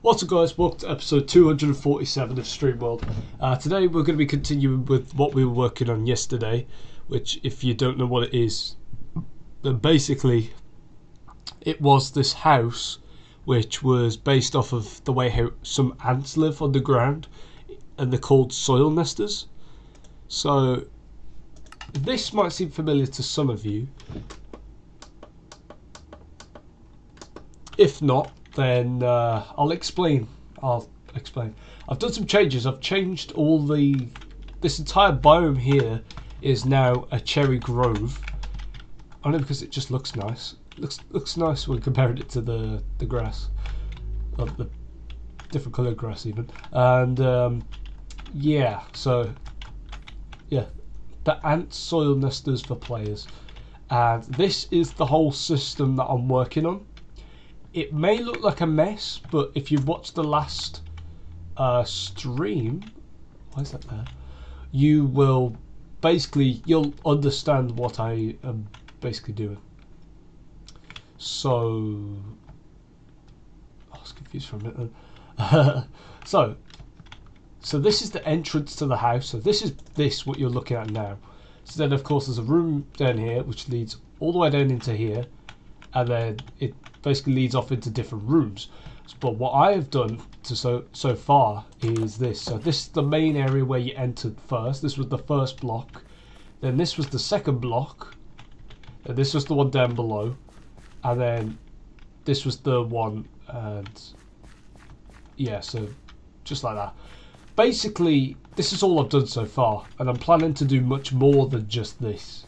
What's up guys, welcome to episode 247 of StreamWorld. Today we're going to be continuing with what we were working on yesterday, which if you don't know what it is, then basically it was this house which was based off of the way how some ants live on the ground, and they're called soil nesters. So this might seem familiar to some of you. If not, then I'll explain. I've done some changes. I've changed all the. This entire biome here is now a cherry grove. Only because it just looks nice. Looks nice when comparing it to the grass, the different coloured grass even. And yeah, so yeah, the ant soil nesters for players, and this is the whole system that I'm working on. It may look like a mess, but if you've watched the last stream, why is that there? You'll understand what I am basically doing. So, I was confused for a minute then. So this is the entrance to the house. So this is what you're looking at now. So then, of course, there's a room down here which leads all the way down into here, and then it basically leads off into different rooms. But what I have done so far is this. So this is the main area where you entered first. This was the first block. Then this was the second block. And this was the one down below. And then this was the one. And yeah, so just like that. Basically, this is all I've done so far. And I'm planning to do much more than just this.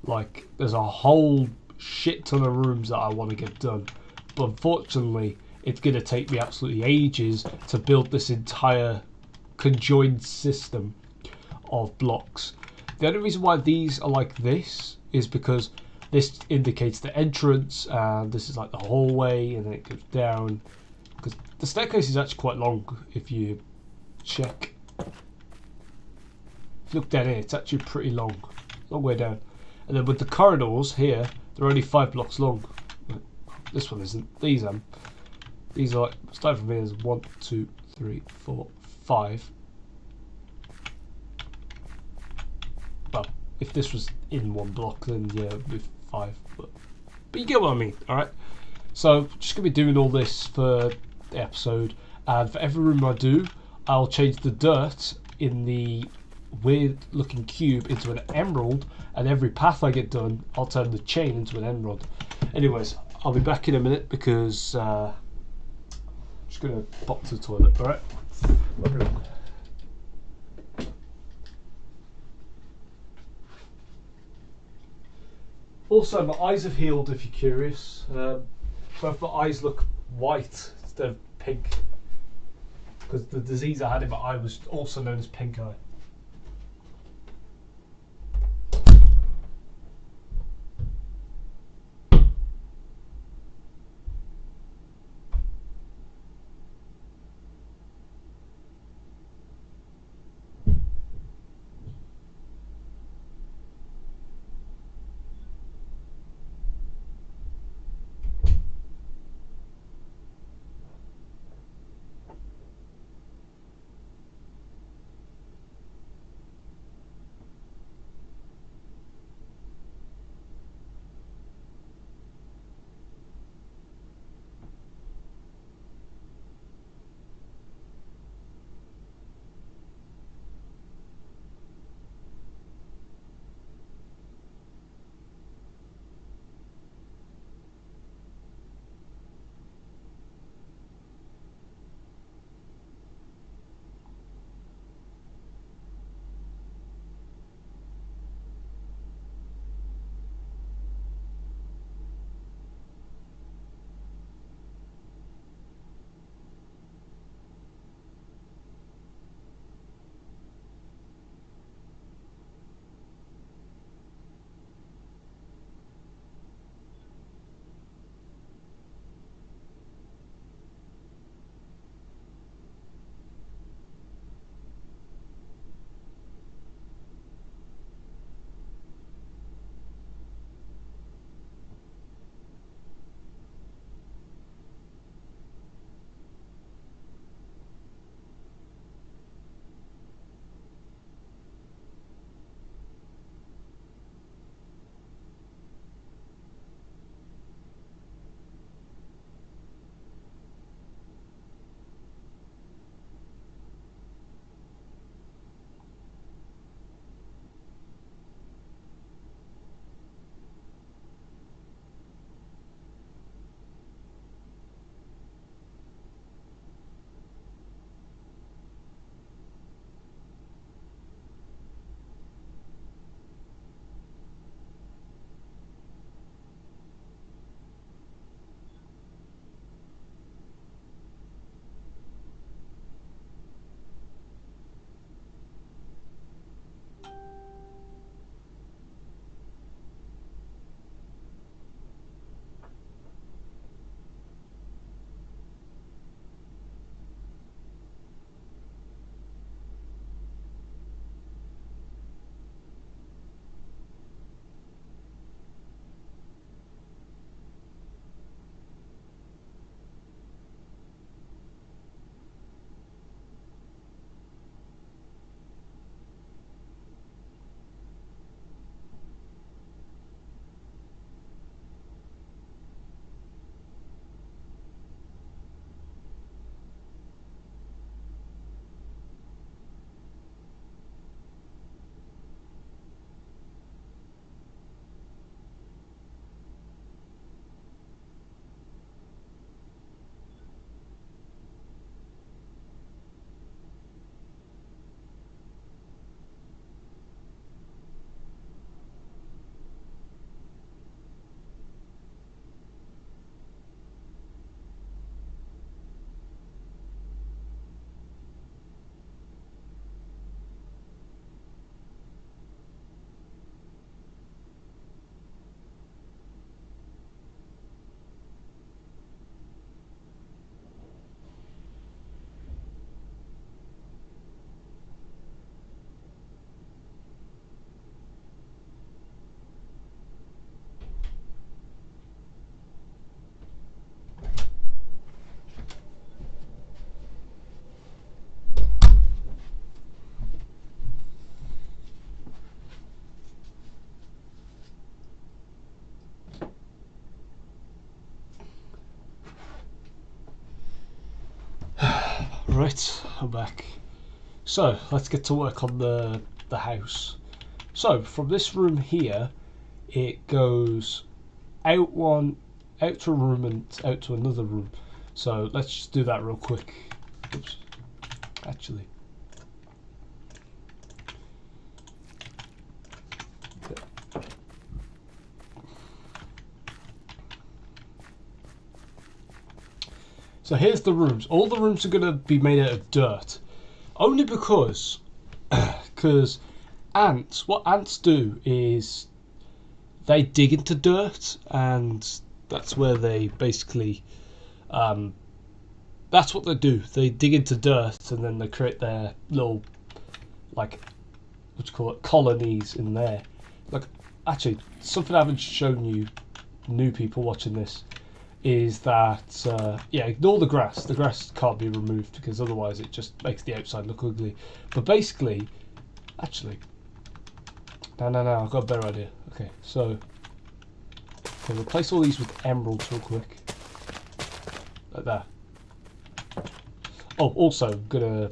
Like, there's a whole shit ton of rooms that I want to get done, but unfortunately it's going to take me absolutely ages to build this entire conjoined system of blocks. The only reason why these are like this is because this indicates the entrance, and this is like the hallway, and then it goes down, because the staircase is actually quite long. If you check, if you look down here, it's actually pretty long way down. And then with the corridors here, they're only 5 blocks long. This one isn't. These are like, starting from here is 1, 2, 3, 4, 5. Well, if this was in one block, then yeah, it would be 5. But you get what I mean, alright? So, just going to be doing all this for the episode. And for every room I do, I'll change the dirt in the weird looking cube into an emerald, and every path I get done I'll turn the chain into an emerald. Anyways, I'll be back in a minute because I'm just gonna pop to the toilet. Alright, also my eyes have healed, if you're curious. Both my eyes look white instead of pink, because the disease I had in my eye was also known as pink eye. Right, I'm back. So let's get to work on the house. So from this room here, it goes out to a room and out to another room. So let's just do that real quick. Oops. Actually. So here's the rooms. All the rooms are going to be made out of dirt. Only because ants, what ants do is they dig into dirt, and that's where they basically, that's what they do. They dig into dirt and then they create their little, like, what do you call it, colonies in there. Like, actually, something I haven't shown you, new people watching this, is that, yeah, ignore the grass. The grass can't be removed because otherwise it just makes the outside look ugly. But basically, actually, no, I've got a better idea. Okay, so, okay, replace all these with emeralds real quick. Like that. Oh, also, I'm gonna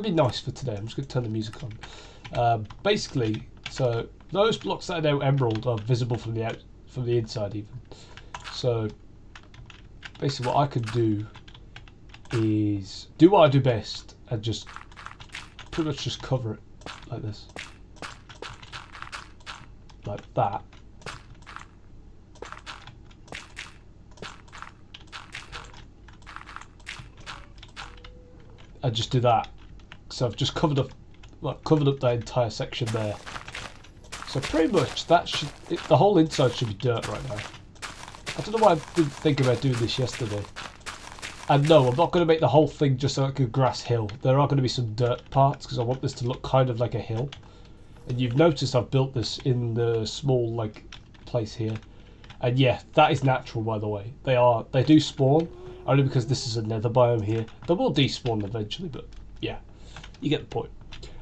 be nice for today. I'm just gonna turn the music on. Basically, so those blocks that are now emerald are visible from the inside even. So basically, what I could do is do what I do best and just pretty much just cover it like this, like that. I just do that. So I've just covered up that entire section there. So pretty much that the whole inside should be dirt right now. I don't know why I didn't think about doing this yesterday. And no, I'm not going to make the whole thing just like a grass hill. There are going to be some dirt parts because I want this to look kind of like a hill. And you've noticed I've built this in the small like place here. And yeah, that is natural, by the way. They do spawn. Only because this is a nether biome here. They will despawn eventually, but yeah, you get the point.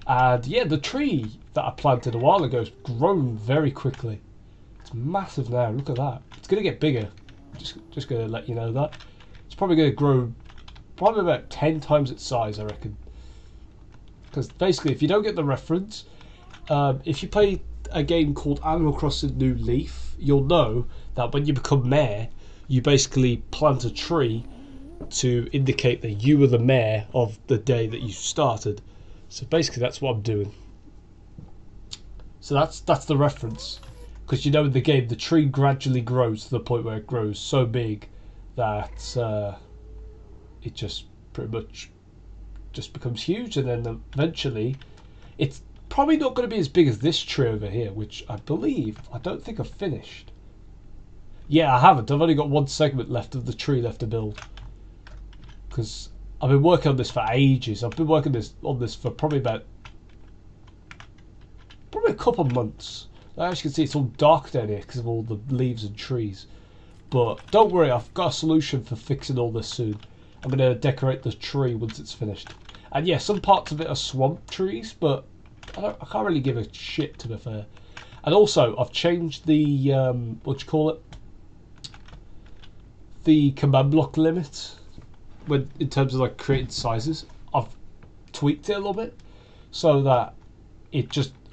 And yeah, the tree that I planted a while ago has grown very quickly. It's massive now, look at that. It's going to get bigger. Just going to let you know that. It's probably going to grow probably about 10 times its size, I reckon. Because basically, if you don't get the reference, if you play a game called Animal Crossing New Leaf, you'll know that when you become mayor, you basically plant a tree to indicate that you were the mayor of the day that you started. So basically that's what I'm doing. So that's the reference. Because you know in the game the tree gradually grows to the point where it grows so big that it just pretty much just becomes huge, and then eventually it's probably not going to be as big as this tree over here, which I don't think I've finished. Yeah, I haven't. I've only got one segment left of the tree left to build. Because I've been working on this for ages. I've been working on this for probably a couple of months. As you can see, it's all dark down here because of all the leaves and trees. But don't worry, I've got a solution for fixing all this soon. I'm going to decorate the tree once it's finished. And yeah, some parts of it are swamp trees, but I can't really give a shit, to be fair. And also, I've changed the, the command block limit in terms of like creating sizes. I've tweaked it a little bit so that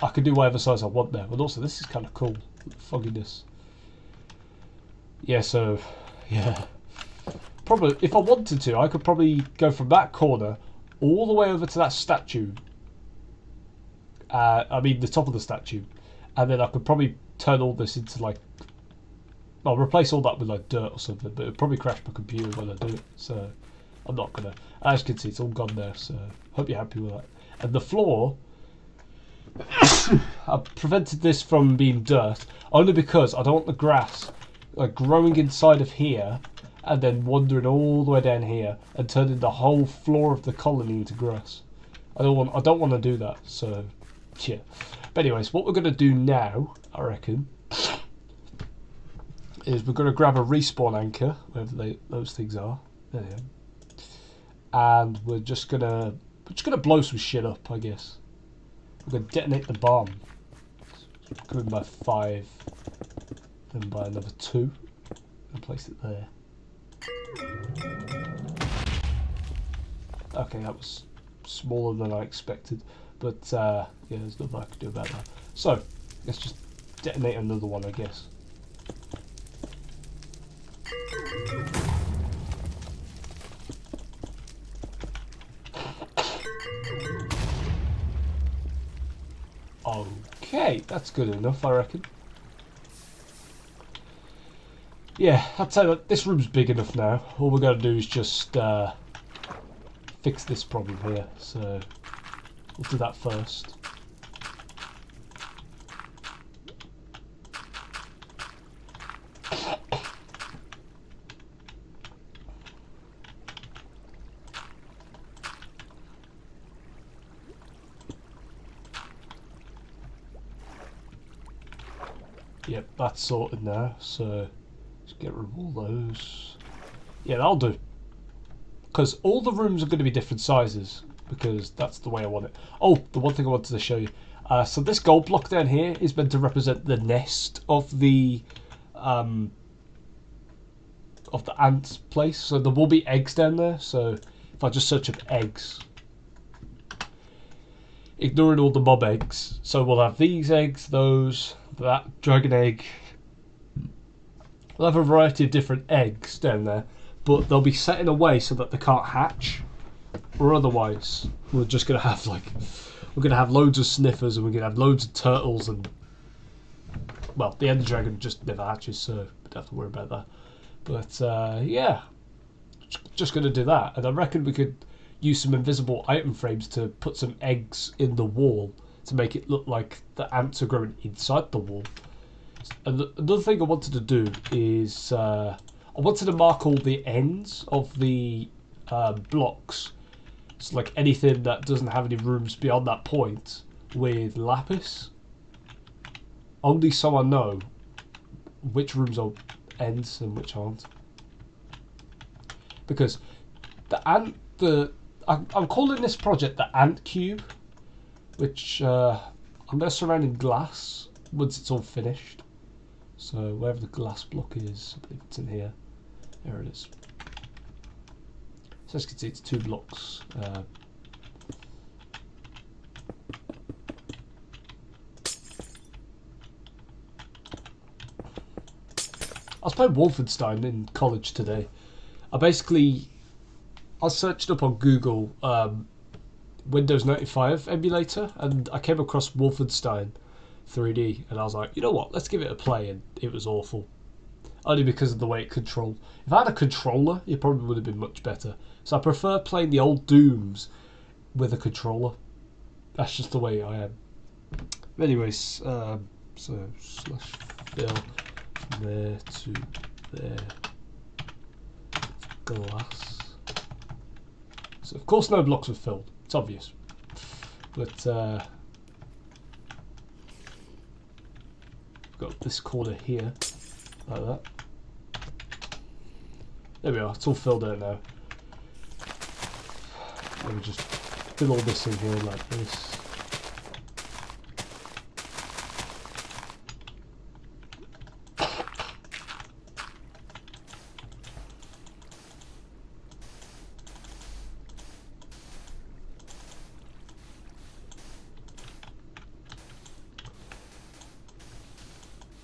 I can do whatever size I want there. But also, this is kind of cool, fogginess. Yeah, so yeah, probably if I wanted to, I could probably go from that corner all the way over to that statue. I mean the top of the statue, and then I could probably turn all this into like, I'll replace all that with like dirt or something, but it'll probably crash my computer when I do it, so I'm not gonna. As you can see, it's all gone there, so hope you're happy with that. And the floor, I've prevented this from being dirt only because I don't want the grass like growing inside of here and then wandering all the way down here and turning the whole floor of the colony into grass. I don't want to do that, so yeah. But anyways, what we're gonna do now, I reckon, is we're gonna grab a respawn anchor, wherever those things are. There they are. And we're just gonna blow some shit up, I guess. We're gonna detonate the bomb. Go in by 5, then by another 2, and place it there. Okay, that was smaller than I expected. But yeah, there's nothing I can do about that. So let's just detonate another one, I guess. Okay, that's good enough, I reckon. Yeah, I'd say that this room's big enough now. All we're going to do is just fix this problem here. So we'll do that first. Yep, that's sorted now. So let's get rid of all those. Yeah, that'll do. Because all the rooms are going to be different sizes, because that's the way I want it. Oh, the one thing I wanted to show you. So this gold block down here is meant to represent the nest of the ant place. So there will be eggs down there. So if I just search up eggs, ignoring all the mob eggs, so we'll have these eggs, those, that dragon egg. We'll have a variety of different eggs down there, but they'll be set in a way so that they can't hatch, or otherwise we're just gonna have we're gonna have loads of sniffers and we're gonna have loads of turtles, and well, the ender dragon just never hatches, so we don't have to worry about that. But yeah, just gonna do that, and I reckon we could use some invisible item frames to put some eggs in the wall to make it look like the ants are growing inside the wall. And another thing I wanted to do is I wanted to mark all the ends of the blocks, so like anything that doesn't have any rooms beyond that point, with lapis, only so I know which rooms are ends and which aren't. Because I'm calling this project the Ant Cube, which I'm going to surround in glass once it's all finished. So wherever the glass block is, I believe it's in here. There it is. So as you can see, it's 2 blocks. I was playing Wolfenstein in college today. I searched up on Google Windows 95 emulator, and I came across Wolfenstein 3D, and I was like, you know what, let's give it a play, and it was awful. Only because of the way it controlled. If I had a controller, it probably would have been much better. So I prefer playing the old Dooms with a controller. That's just the way I am. Anyways, so slash fill from there to there. Glass. So of course no blocks were filled. It's obvious. But got this corner here, like that. There we are, it's all filled out now. Let me just fill all this in here like this.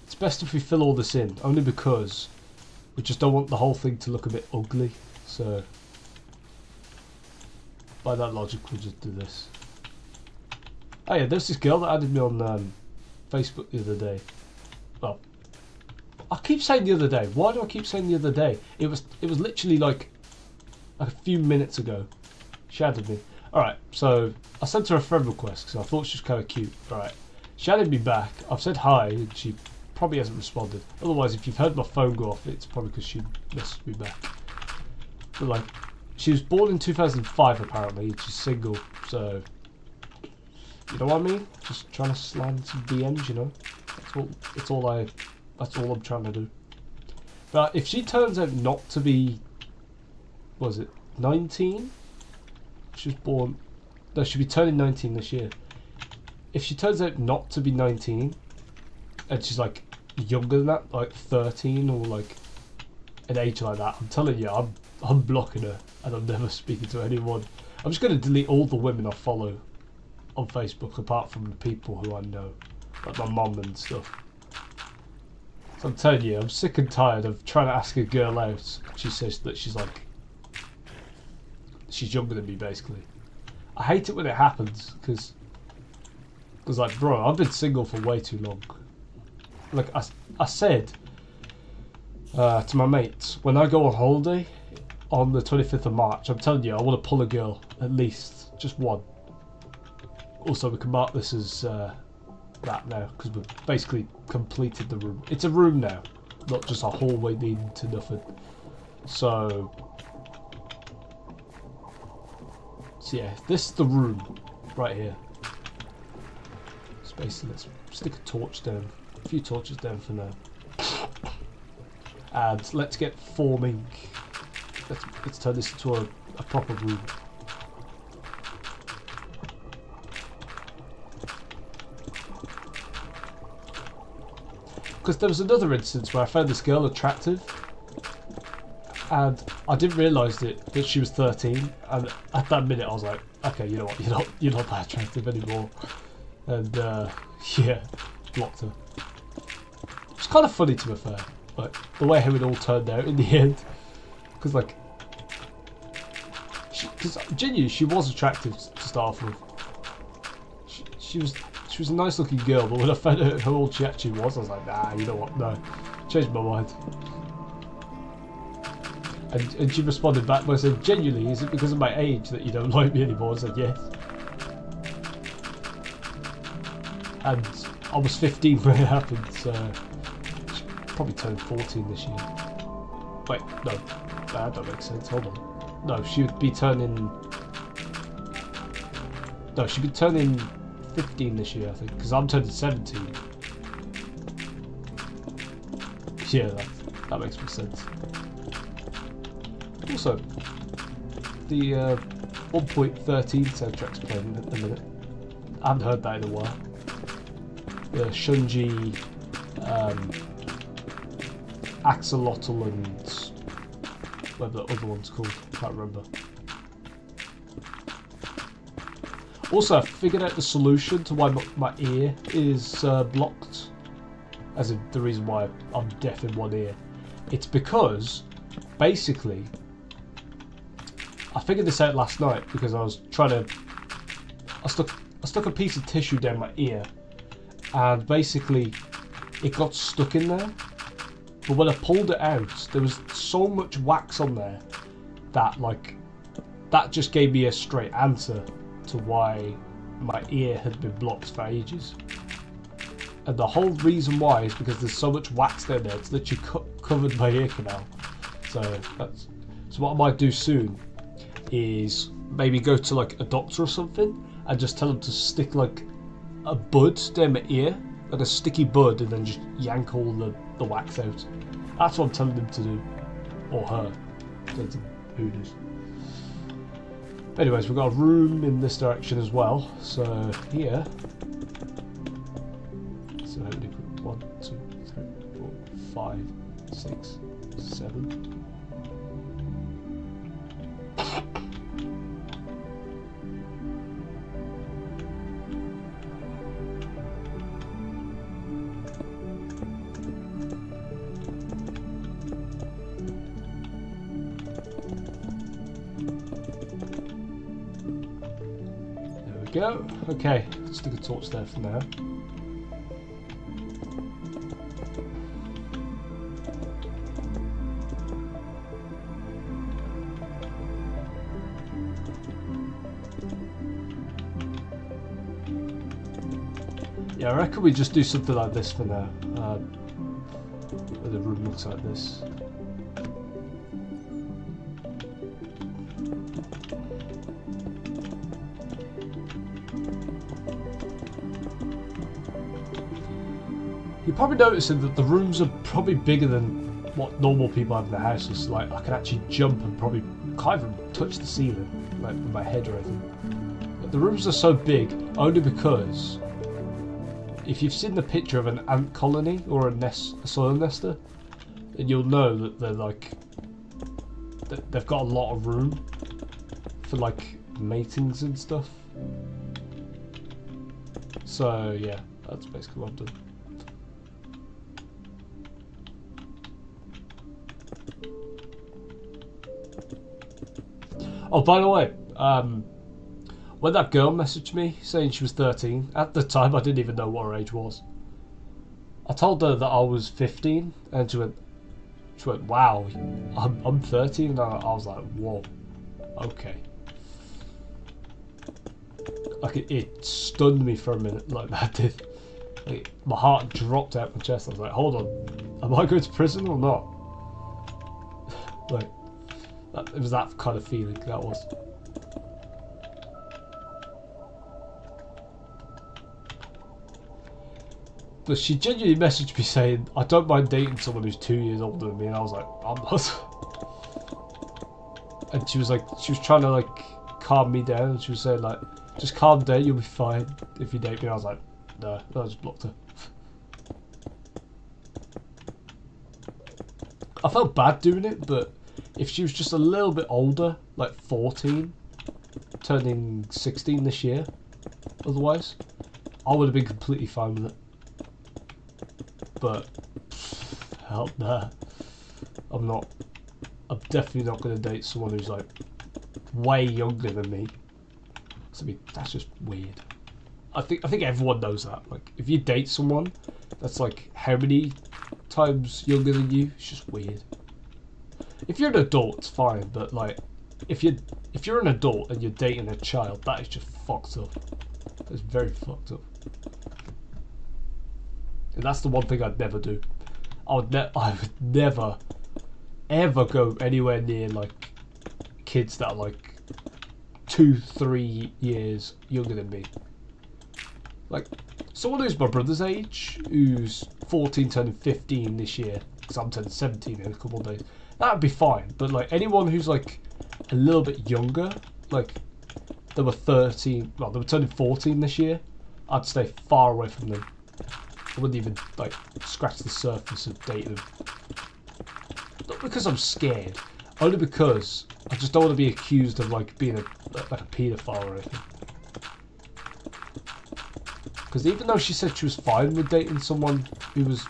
It's best if we fill all this in, only because we just don't want the whole thing to look a bit ugly, so by that logic we'll just do this. Oh yeah, there's this girl that added me on Facebook the other day. Well, I keep saying the other day. Why do I keep saying the other day? It was literally like a few minutes ago. She added me. Alright, so I sent her a friend request because I thought she was kind of cute. Alright, she added me back. I've said hi and she probably hasn't responded. Otherwise, if you've heard my phone go off, it's probably because she messaged me back. But like, she was born in 2005 apparently. She's single, so you know what I mean. Just trying to slide some DMs, you know. That's all I'm trying to do. But if she turns out not to be, what was it, 19? She was born. No, she'll be turning 19 this year. If she turns out not to be 19, and she's like younger than that, like 13 or like an age like that, I'm telling you, unblocking her, and I'm never speaking to anyone. I'm just going to delete all the women I follow on Facebook, apart from the people who I know, like my mum and stuff. So I'm telling you, I'm sick and tired of trying to ask a girl out. She says that she's younger than me, basically. I hate it when it happens, because like, bro, I've been single for way too long. Like, I said to my mates, when I go on holiday on the 25th of March, I'm telling you, I want to pull a girl, at least, just one. Also, we can mark this as that now, because we've basically completed the room. It's a room now, not just a hallway leading to nothing. So yeah, this is the room right here. So basically, let's stick a torch down, a few torches down for now, and let's get forming. Let's turn this into a proper room. Because there was another instance where I found this girl attractive, and I didn't realise that she was 13, and at that minute I was like, okay, you know what, you're not that attractive anymore, and yeah, blocked her. It's kind of funny, to be fair, like the way how it all turned out in the end, because like, because genuinely she was attractive to start off with. She was a nice looking girl, but when I found out how old she actually was, I was like, nah, you know what, no, changed my mind. And she responded back by saying, genuinely, is it because of my age that you don't like me anymore? I said, yes. And I was 15 when it happened, so she probably turned 14 this year. Wait, no, that don't make sense, hold on. No, she would be turning... No, she'd be turning 15 this year, I think, because I'm turning 17. Yeah, that makes more sense. Also, the 1.13 soundtrack's playing at the minute. I haven't heard that in a while. The Shunji, Axolotl, and whatever the other one's called, I can't remember. Also, I figured out the solution to why my ear is blocked, as in the reason why I'm deaf in one ear. It's because, basically, I figured this out last night because I was trying to... I stuck a piece of tissue down my ear, and basically it got stuck in there. But when I pulled it out, there was so much wax on there that, like, that just gave me a straight answer to why my ear had been blocked for ages. And the whole reason why is because there's so much wax down there, it's literally covered my ear canal. So what I might do soon is maybe go to like a doctor or something and just tell them to stick like a bud down my ear, like a sticky bud, and then just yank all the wax out. That's what I'm telling them to do, or her. Who knows? Anyways, we've got a room in this direction as well. So here, so how many? 1, 2, 3, 4, 5, 6, 7. Go. Okay, let's stick a torch there for now. Yeah, I reckon we just do something like this for now. Where the room looks like this. You're probably noticing that the rooms are probably bigger than what normal people have in their houses. Like, I can actually jump and probably can't even touch the ceiling, like with my head or anything. But the rooms are so big only because if you've seen the picture of an ant colony or a soil nester, then you'll know that they're like they've got a lot of room for like matings and stuff. So yeah, that's basically what I'm doing. Oh, by the way, when that girl messaged me saying she was 13, at the time I didn't even know what her age was. I told her that I was 15, and she went, wow, I'm 13, and I was like, whoa, okay. Like it stunned me for a minute, like that did. Like, my heart dropped out my chest. I was like, hold on, am I going to prison or not? Like, it was that kind of feeling, that was. But she genuinely messaged me saying, I don't mind dating someone who's 2 years older than me, and I was like, I'm not. And she was trying to like calm me down. She was saying like, just calm down, you'll be fine if you date me. And I was like, no, I just blocked her. I felt bad doing it, but if she was just a little bit older, like 14, turning 16 this year, otherwise, I would have been completely fine with it. But hell nah, I'm definitely not going to date someone who's like way younger than me. I mean, that's just weird. I think everyone knows that. Like, if you date someone that's like how many times younger than you, it's just weird. If you're an adult, it's fine, but like, if you're an adult and you're dating a child, that is just fucked up. That's very fucked up. And that's the one thing I'd never do. I would never, ever go anywhere near like kids that are like 2-3 years younger than me. Like, someone who's my brother's age, who's 14 turning 15 this year, because I'm turning 17 in a couple of days, that would be fine. But like anyone who's like a little bit younger, like they were 13, well, they were turning 14 this year, I'd stay far away from them. I wouldn't even like scratch the surface of dating them. Not because I'm scared, only because I just don't want to be accused of like being like a paedophile or anything. Because even though she said she was fine with dating someone who was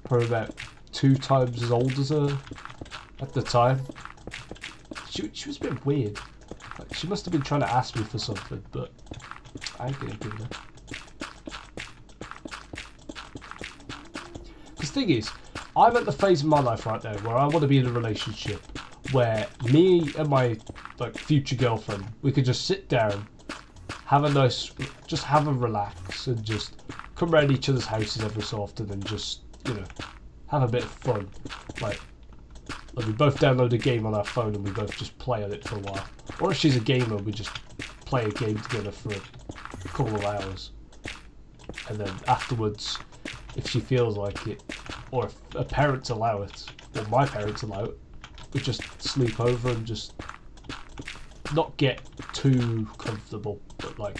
probably about 2 times as old as her at the time, she was a bit weird. Like, she must have been trying to ask me for something, but I ain't gonna give her. Because the thing is, I'm at the phase of my life right now where I want to be in a relationship where me and my like future girlfriend, we could just sit down, have a relax, and just come round each other's houses every so often and just, you know, have a bit of fun. Like we both download a game on our phone and we both just play on it for a while. Or if she's a gamer, we just play a game together for a couple of hours. And then afterwards, if she feels like it, or if her parents allow it, or my parents allow it, we just sleep over and just not get too comfortable, but like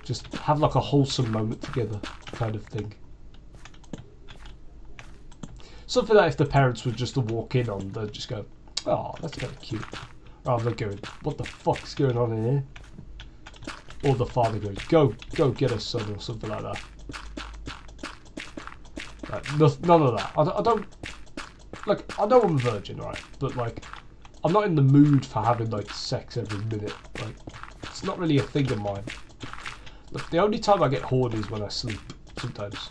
just have like a wholesome moment together kind of thing. Something that if the parents were just to walk in on, they'd just go, oh, that's kind of cute. Rather than going, what the fuck's going on in here? Or the father goes, go get a son, or something like that. Like, none of that. I don't, like, I know I'm a virgin, right? But like, I'm not in the mood for having like sex every minute. Like, it's not really a thing of mine. Look, the only time I get horny is when I sleep, sometimes.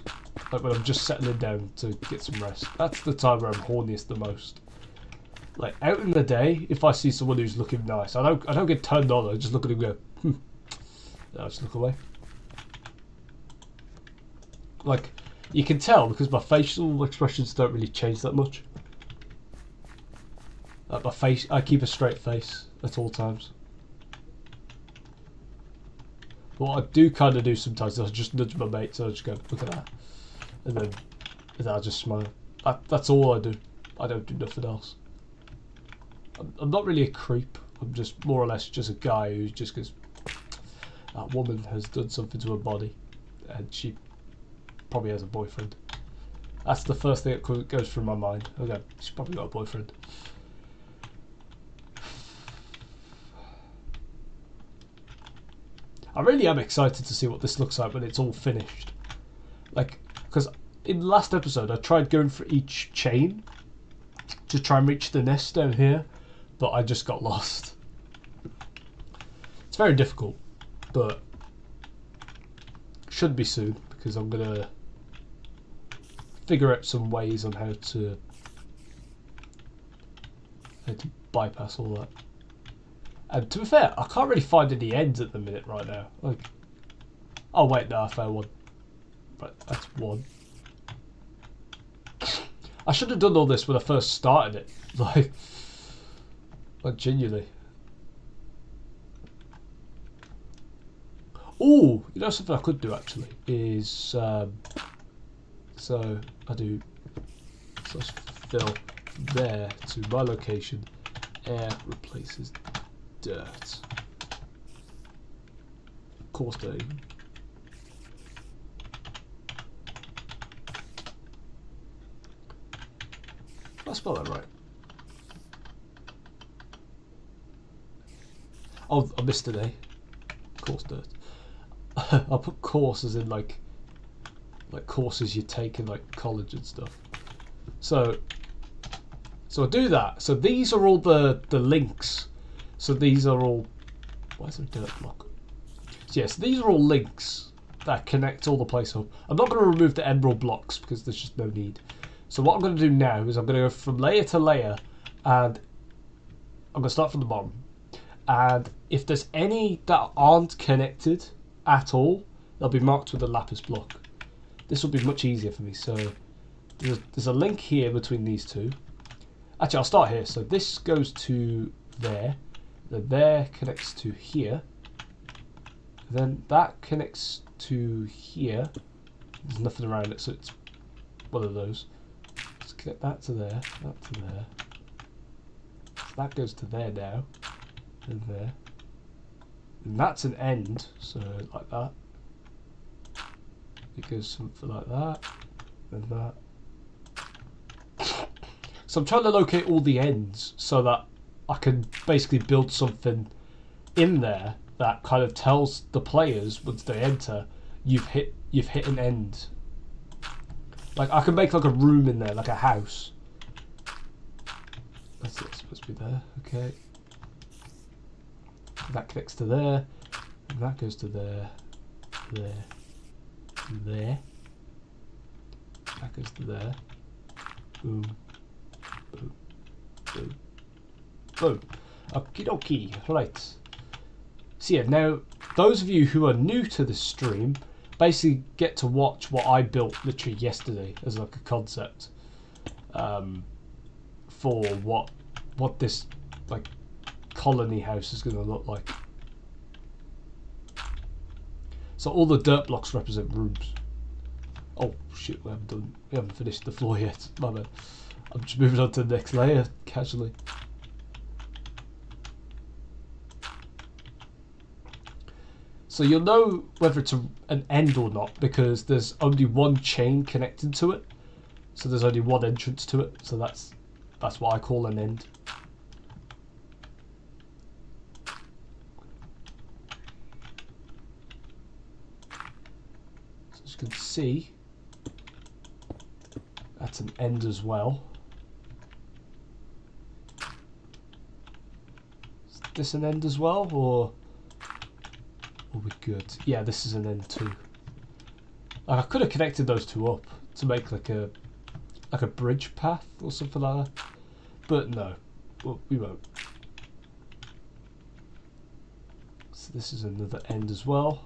Like when I'm just settling down to get some rest. That's the time where I'm horniest the most. Like out in the day, if I see someone who's looking nice, I don't get turned on. I just look at them and go, I just look away. Like, you can tell because my facial expressions don't really change that much. Like my face, I keep a straight face at all times. But what I do kind of do sometimes is I just nudge my mates and I just go, look at that. And then I just smile. That's all I do. I don't do nothing else. I'm not really a creep. I'm just more or less just a guy who just goes, that woman has done something to her body and she probably has a boyfriend. That's the first thing that goes through my mind. Okay, she's probably got a boyfriend. I really am excited to see what this looks like when it's all finished. Like, because in the last episode I tried going for each chain to try and reach the nest down here, but I just got lost. It's very difficult, but should be soon, because I'm gonna figure out some ways on how to bypass all that. And to be fair, I can't really find any ends at the minute right now. Like, oh wait, no, I found one. Right, that's one. I should have done all this when I first started it. Like genuinely. Oh, you know something I could do actually is so I do slash fill there to my location. Air replaces dirt. Coarse dirt. Did I spell that right? Oh, I missed an A. Coarse dirt. I'll put course as in like courses you take in like college and stuff. So I do that. So these are all the links. So these are all. Why is there a dirt block? So yes, these are all links that connect all the places up. I'm not going to remove the emerald blocks because there's just no need. So what I'm going to do now is I'm going to go from layer to layer, and I'm going to start from the bottom. And if there's any that aren't connected at all, they'll be marked with a lapis block. This will be much easier for me. So there's a link here between these two. Actually, I'll start here. So this goes to there. Then there connects to here. Then that connects to here. There's nothing around it, so it's one of those. Let's connect that to there, that to there. So that goes to there now, and there. And that's an end, so like that. It goes something like that, and that. So I'm trying to locate all the ends so that I can basically build something in there that kind of tells the players once they enter, you've hit an end. Like I can make like a room in there, like a house. That's it, it's supposed to be there. Okay. That connects to there, and that goes to there, there, there. That goes to there. Boom. Boom. Boom. Boom. Okie dokie. Right. So yeah, now those of you who are new to this stream basically get to watch what I built literally yesterday as like a concept for what this like colony house is going to look like. So all the dirt blocks represent rooms. Oh shit, we haven't finished the floor yet. My bad. I'm just moving on to the next layer casually. So you'll know whether it's an end or not because there's only one chain connected to it. So there's only one entrance to it. So that's what I call an end. So as you can see, that's an end as well. Is this an end as well, or are we good? Yeah, this is an end too. Like I could have connected those two up to make like a bridge path or something like that, but no, well, we won't. So this is another end as well.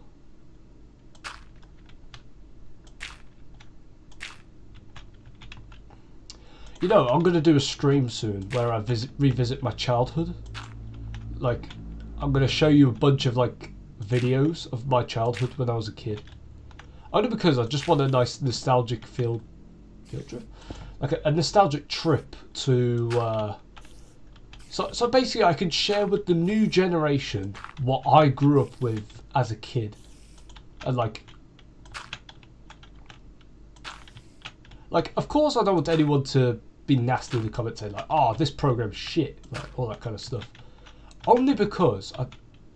You know, I'm going to do a stream soon where I revisit my childhood. Like, I'm going to show you a bunch of like videos of my childhood when I was a kid. Only because I just want a nice nostalgic field trip, like a nostalgic trip to. So basically, I can share with the new generation what I grew up with as a kid, and like. Like, of course I don't want anyone to be nasty in the comments saying like, oh, this program's shit, like all that kind of stuff. Only because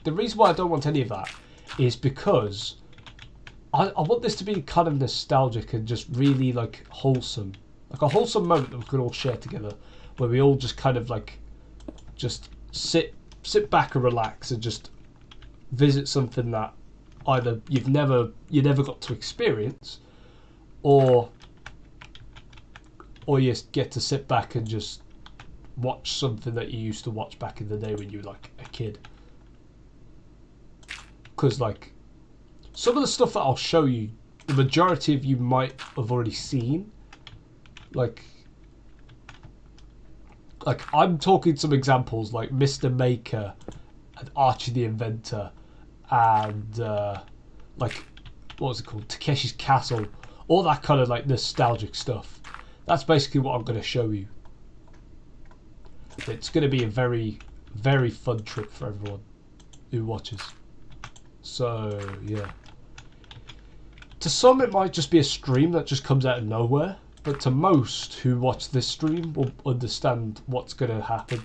the reason why I don't want any of that is because I want this to be kind of nostalgic and just really like wholesome, like a wholesome moment that we can all share together, where we all just kind of like just sit back and relax and just visit something that either you never got to experience, or you get to sit back and just watch something that you used to watch back in the day when you were like a kid. Because like some of the stuff that I'll show you, the majority of you might have already seen. Like I'm talking some examples like Mr. Maker and Archie the Inventor and like, what was it called, Takeshi's Castle, all that kind of like nostalgic stuff. That's basically what I'm going to show you. It's going to be a very, very fun trip for everyone who watches. So yeah, to some it might just be a stream that just comes out of nowhere, but to most who watch this stream will understand what's going to happen.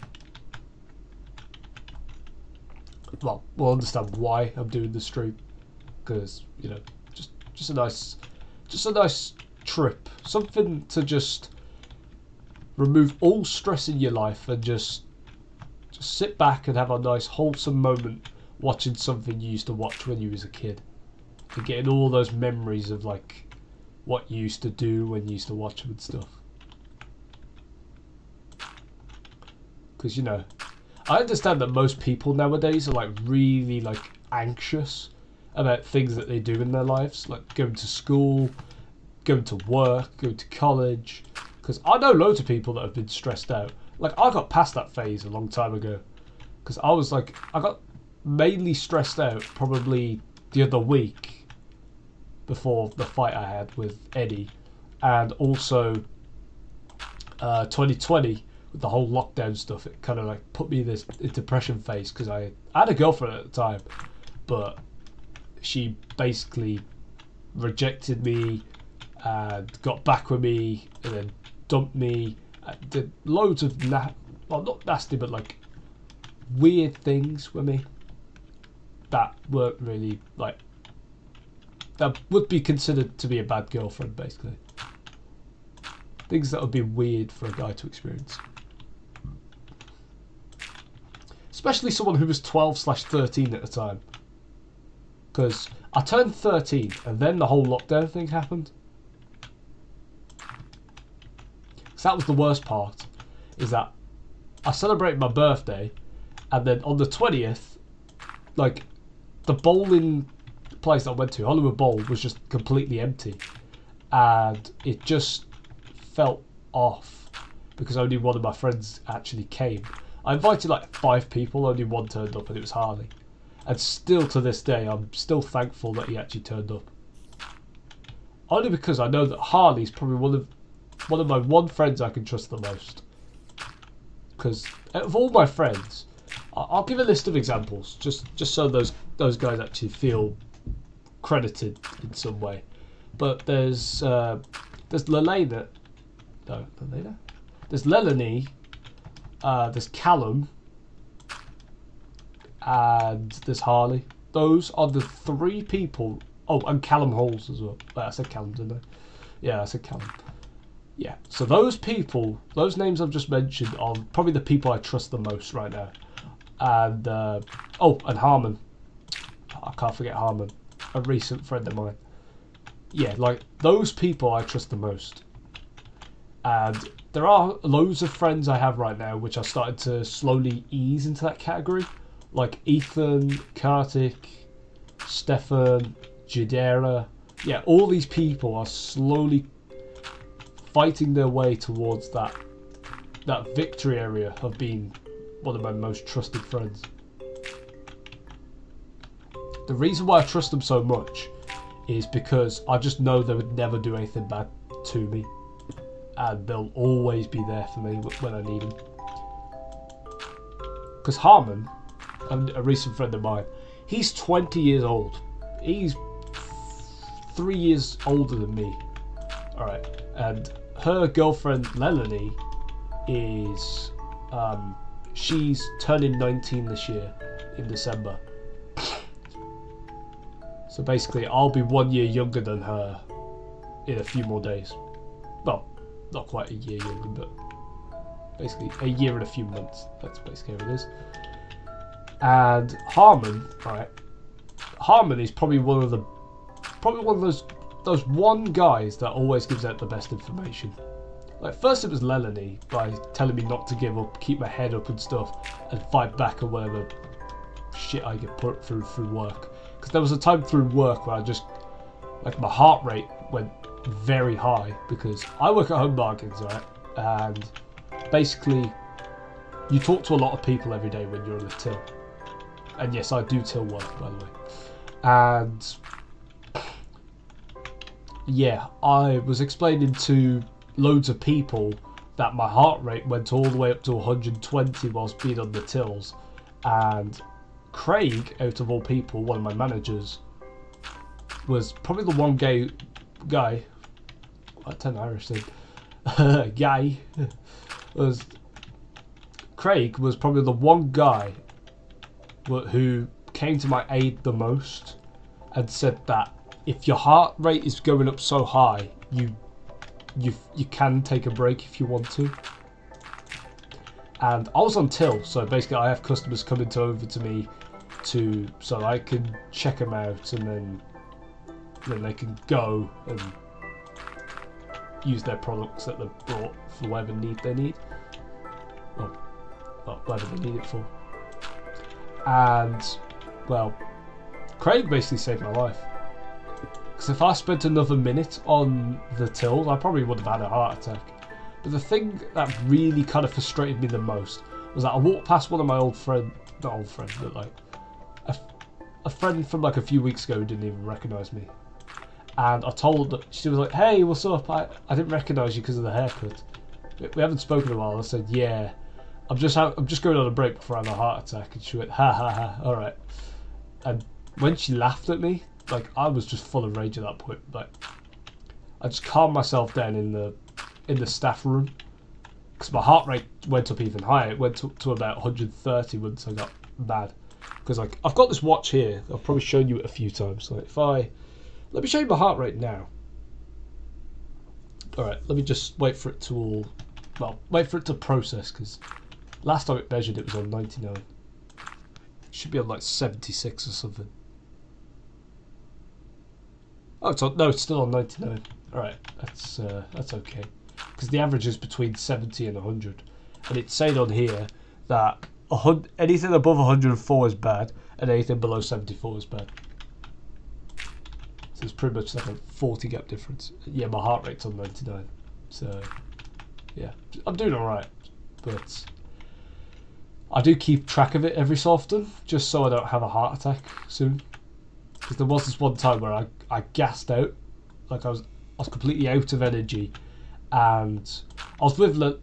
Well, we'll understand why I'm doing the stream, because you know, just a nice trip, something to just remove all stress in your life and just sit back and have a nice wholesome moment watching something you used to watch when you was a kid, and getting all those memories of like what you used to do when you used to watch them and stuff. Because you know, I understand that most people nowadays are like really like anxious about things that they do in their lives, like going to school, going to work, going to college. Because I know loads of people that have been stressed out. Like I got past that phase a long time ago. Because I got mainly stressed out probably the other week before the fight I had with Eddie, and also 2020 with the whole lockdown stuff. It kind of like put me in this depression phase, because I had a girlfriend at the time, but she basically rejected me and got back with me and then dumped me, did loads of well, not nasty, but like weird things with me that weren't really like, that would be considered to be a bad girlfriend, basically. Things that would be weird for a guy to experience. Especially someone who was 12/13 at the time. Because I turned 13 and then the whole lockdown thing happened. So that was the worst part, is that I celebrated my birthday, and then on the 20th, like, the bowling place that I went to, Hollywood Bowl, was just completely empty, and it just felt off because only one of my friends actually came. I invited like 5 people, only one turned up, and it was Harley. And still to this day, I'm still thankful that he actually turned up. Only because I know that Harley's probably one of my one friends I can trust the most. Because out of all my friends, I'll give a list of examples, just so those guys actually feel credited in some way. But there's Lelena, no, Lelena. There's Lelanie, there's Callum, and there's Harley. Those are the 3 people. Oh, and Callum Halls as well. I said Callum, didn't I? Yeah, I said Callum. Yeah, so those people, those names I've just mentioned, are probably the people I trust the most right now. And oh, and Harmon. I can't forget Harmon, a recent friend of mine. Yeah, like, those people I trust the most. And there are loads of friends I have right now which are starting to slowly ease into that category. Like Ethan, Kartik, Stefan, Jadera. Yeah, all these people are slowly fighting their way towards that victory area of being one of my most trusted friends. The reason why I trust them so much is because I just know they would never do anything bad to me, and they'll always be there for me when I need them. Because Harmon, a recent friend of mine, he's 20 years old. He's 3 years older than me. Alright. and her girlfriend Melanie is she's turning 19 this year in December. So basically, I'll be 1 year younger than her in a few more days. Well, not quite a year younger, but basically a year and a few months. That's basically how it is. And Harmon, right? Harmon is probably one of those one guys that always gives out the best information. Like, first it was Lelany by telling me not to give up, keep my head up and stuff, and fight back or whatever shit I get put through work. Because there was a time through work where I just, like, my heart rate went very high because I work at home markets, right? And basically, you talk to a lot of people every day when you're on the till. And yes, I do till work, by the way. And yeah, I was explaining to loads of people that my heart rate went all the way up to 120 whilst being on the tills. And Craig, out of all people, one of my managers, was probably the one guy, I don't know Irish thing, Craig was probably the one guy who came to my aid the most and said that if your heart rate is going up so high, you can take a break if you want to. And I was on till, so basically I have customers coming over to me so I can check them out, and then they can go and use their products that they've brought for whatever need they need, or whatever they need it for. And well, Craig basically saved my life, because if I spent another minute on the tills, I probably would have had a heart attack. But the thing that really kind of frustrated me the most was that I walked past one of my but like a friend from like a few weeks ago who didn't even recognise me. And I told her, she was like, "Hey, what's up? I didn't recognise you because of the haircut. We haven't spoken in a while." I said, "Yeah, I'm just going on a break before I have a heart attack." And she went, "Ha ha ha, alright." And when she laughed at me, like, I was just full of rage at that point. Like, I just calmed myself down in the staff room, because my heart rate went up even higher. It went to about 130 once I got mad. Because, like, I've got this watch here. I've probably shown you it a few times. Like, let me show you my heart rate now. Alright, let me just wait for it to process, because last time it measured it was on 99. It should be on like 76 or something. Oh, it's still on 99. Alright, that's okay. Because the average is between 70 and 100. And it's saying on here that anything above 104 is bad, and anything below 74 is bad. So it's pretty much like a 40 gap difference. Yeah, my heart rate's on 99. So, yeah, I'm doing alright. But I do keep track of it every so often, just so I don't have a heart attack soon. Because there was this one time where I gassed out. Like, I was completely out of energy. And I was with Lelany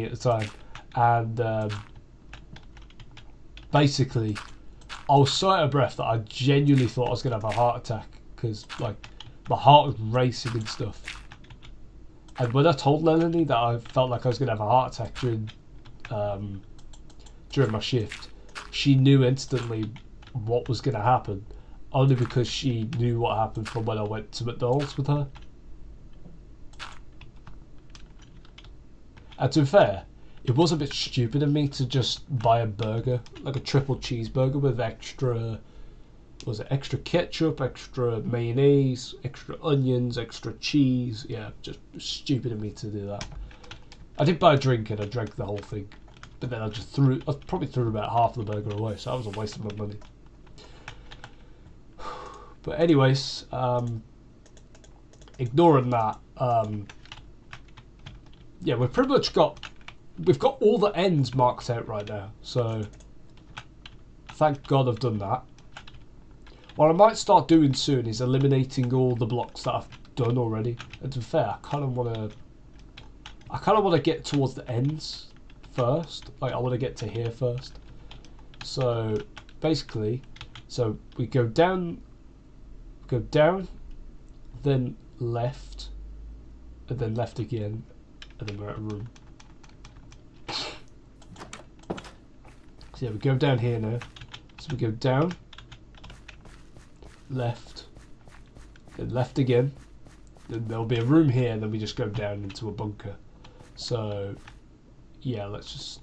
at the time. And basically, I was so out of breath that I genuinely thought I was going to have a heart attack, because like my heart was racing and stuff. And when I told Lelany that I felt like I was going to have a heart attack during my shift, she knew instantly what was going to happen, only because she knew what happened from when I went to McDonald's with her. And to be fair, it was a bit stupid of me to just buy a burger, like a triple cheeseburger with extra ketchup, extra mayonnaise, extra onions, extra cheese. Yeah, just stupid of me to do that. I did buy a drink and I drank the whole thing, but then I probably threw about half the burger away, so that was a waste of my money. But anyways, ignoring that, yeah, we've got all the ends marked out right now, so thank God I've done that. What I might start doing soon is eliminating all the blocks that I've done already. And to be fair, I kind of want to get towards the ends first. Like, I want to get to here first. So basically, we go down, then left, and then left again, and then we're at a room. So yeah, we go down here now. So we go down, left, then left again. Then there'll be a room here, and then we just go down into a bunker. So yeah, let's just.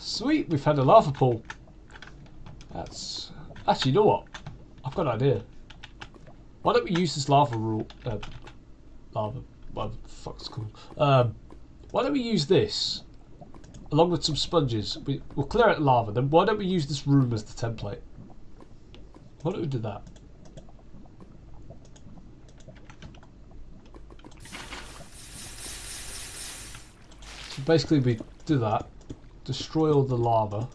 Sweet, we've had a lava pool. That's actually, you know what? I've got an idea. Why don't we use this lava rule? Lava, whatever the fuck it's called. Why don't we use this along with some sponges? We'll clear out lava. Then why don't we use this room as the template? Why don't we do that? So basically, we do that. Destroy all the lava.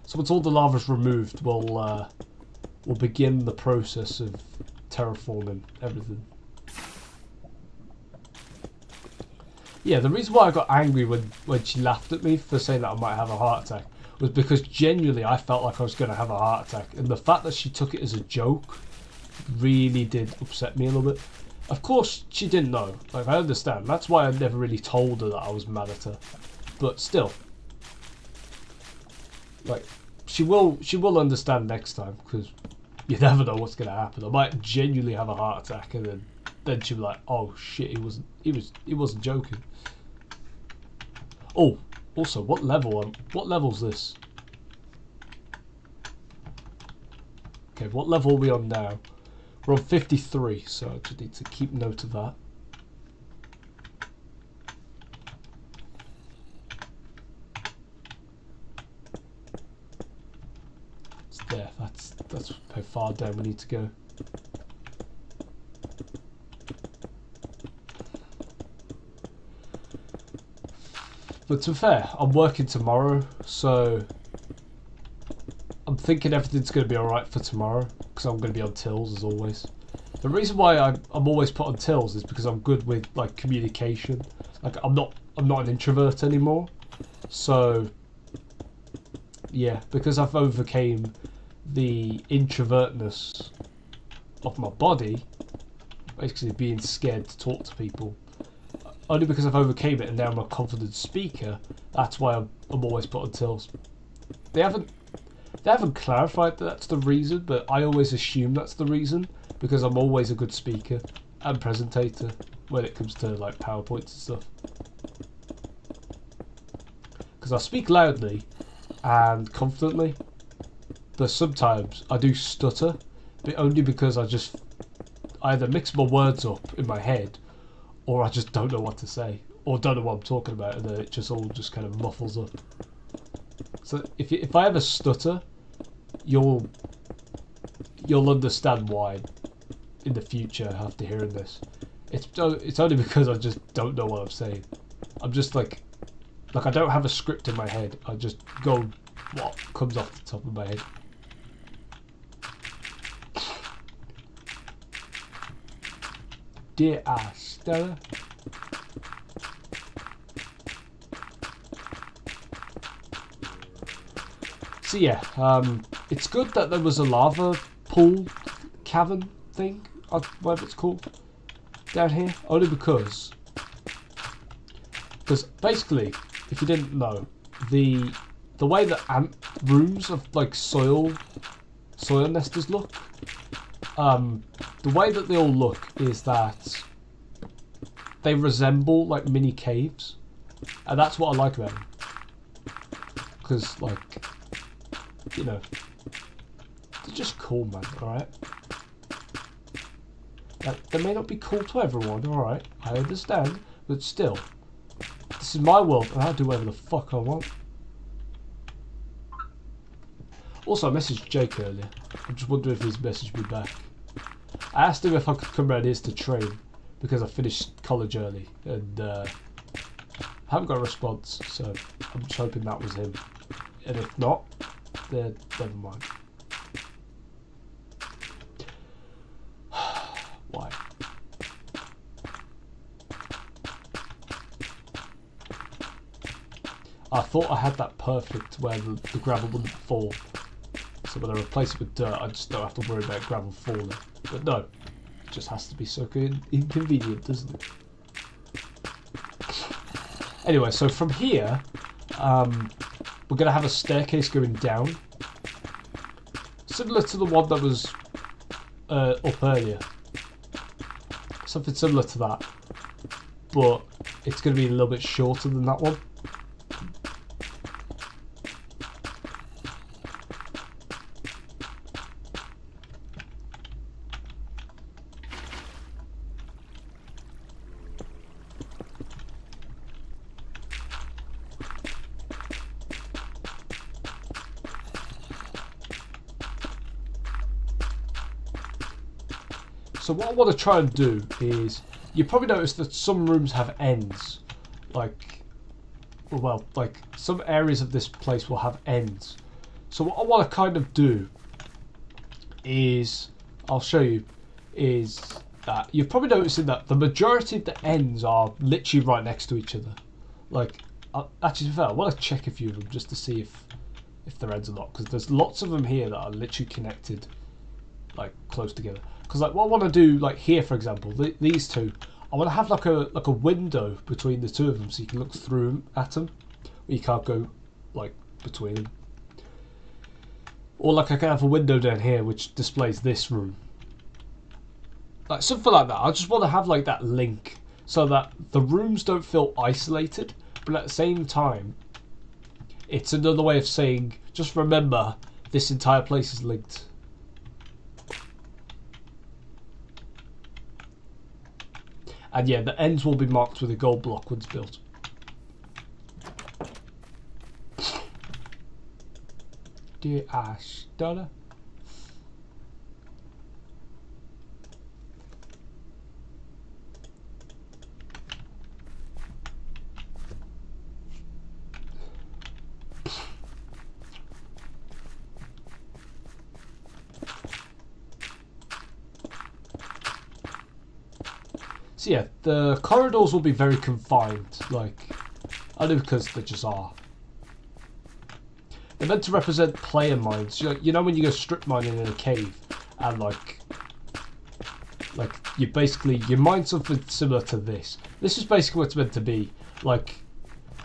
So once all the lava's removed, we'll begin the process of terraforming everything. Yeah, the reason why I got angry when she laughed at me for saying that I might have a heart attack was because genuinely I felt like I was going to have a heart attack, and the fact that she took it as a joke really did upset me a little bit. Of course, she didn't know. Like, I understand. That's why I never really told her that I was mad at her. But still, like, she will understand next time, because you never know what's going to happen. I might genuinely have a heart attack, and then she'll be like, "Oh shit, he wasn't joking." Oh, also, what level's this? Okay, what level are we on now? We're on 53, so I just need to keep note of that. It's there. That's how far down we need to go. But to be fair, I'm working tomorrow, so I'm thinking everything's going to be alright for tomorrow, because I'm going to be on tills as always. The reason why I'm always put on tills is because I'm good with like communication. Like I'm not an introvert anymore. So yeah, because I've overcame the introvertness of my body, basically being scared to talk to people. Only because I've overcame it and now I'm a confident speaker, that's why I'm always put on tills. They haven't clarified that that's the reason, but I always assume that's the reason because I'm always a good speaker and presentator when it comes to like PowerPoints and stuff. Because I speak loudly and confidently, but sometimes I do stutter, but only because I either mix my words up in my head, or I just don't know what to say, or don't know what I'm talking about, and then it just all just kind of muffles up. So if I ever stutter, you'll understand why in the future after hearing this. It's only because I just don't know what I'm saying. I'm just like I don't have a script in my head. I just go what comes off the top of my head. Dear Stella. So yeah, it's good that there was a lava pool cavern thing, or whatever it's called, down here. Only because basically, if you didn't know, the way that ant rooms of like soil nesters look, the way that they all look is that they resemble like mini caves, and that's what I like about them. Because like, you know, they're just cool, man. All right. Like, they may not be cool to everyone. All right, I understand, but still, this is my world, and I'll do whatever the fuck I want. Also, I messaged Jake earlier. I'm just wondering if he's messaged me back. I asked him if I could come around here to train because I finished college early, and I haven't got a response, so I'm just hoping that was him. And if not, then never mind. I thought I had that perfect where the gravel wouldn't fall. So when I replace it with dirt, I just don't have to worry about gravel falling. But no, it just has to be so inconvenient, doesn't it? Anyway, so from here, we're going to have a staircase going down. Similar to the one that was up earlier. Something similar to that. But it's going to be a little bit shorter than that one. So what I want to try and do is, you probably notice that some rooms have ends, like some areas of this place will have ends. So what I want to kind of do is, I'll show you, is that you're probably noticing that the majority of the ends are literally right next to each other. Like, actually, I want to check a few of them just to see if they're ends or not, because there's lots of them here that are literally connected, like close together. Because like what I want to do, like here for example, these two, I want to have like a window between the two of them so you can look through them at them. You can't go like between them. Or like I can have a window down here which displays this room. Like something like that. I just want to have like that link so that the rooms don't feel isolated, but at the same time, it's another way of saying, just remember, this entire place is linked. And yeah, the ends will be marked with a gold block once built. Dear Ash, Donna. So yeah, the corridors will be very confined, like, only because they just are. They're meant to represent player minds. You know when you go strip mining in a cave, and like you mine something similar to this. This is basically what it's meant to be. Like,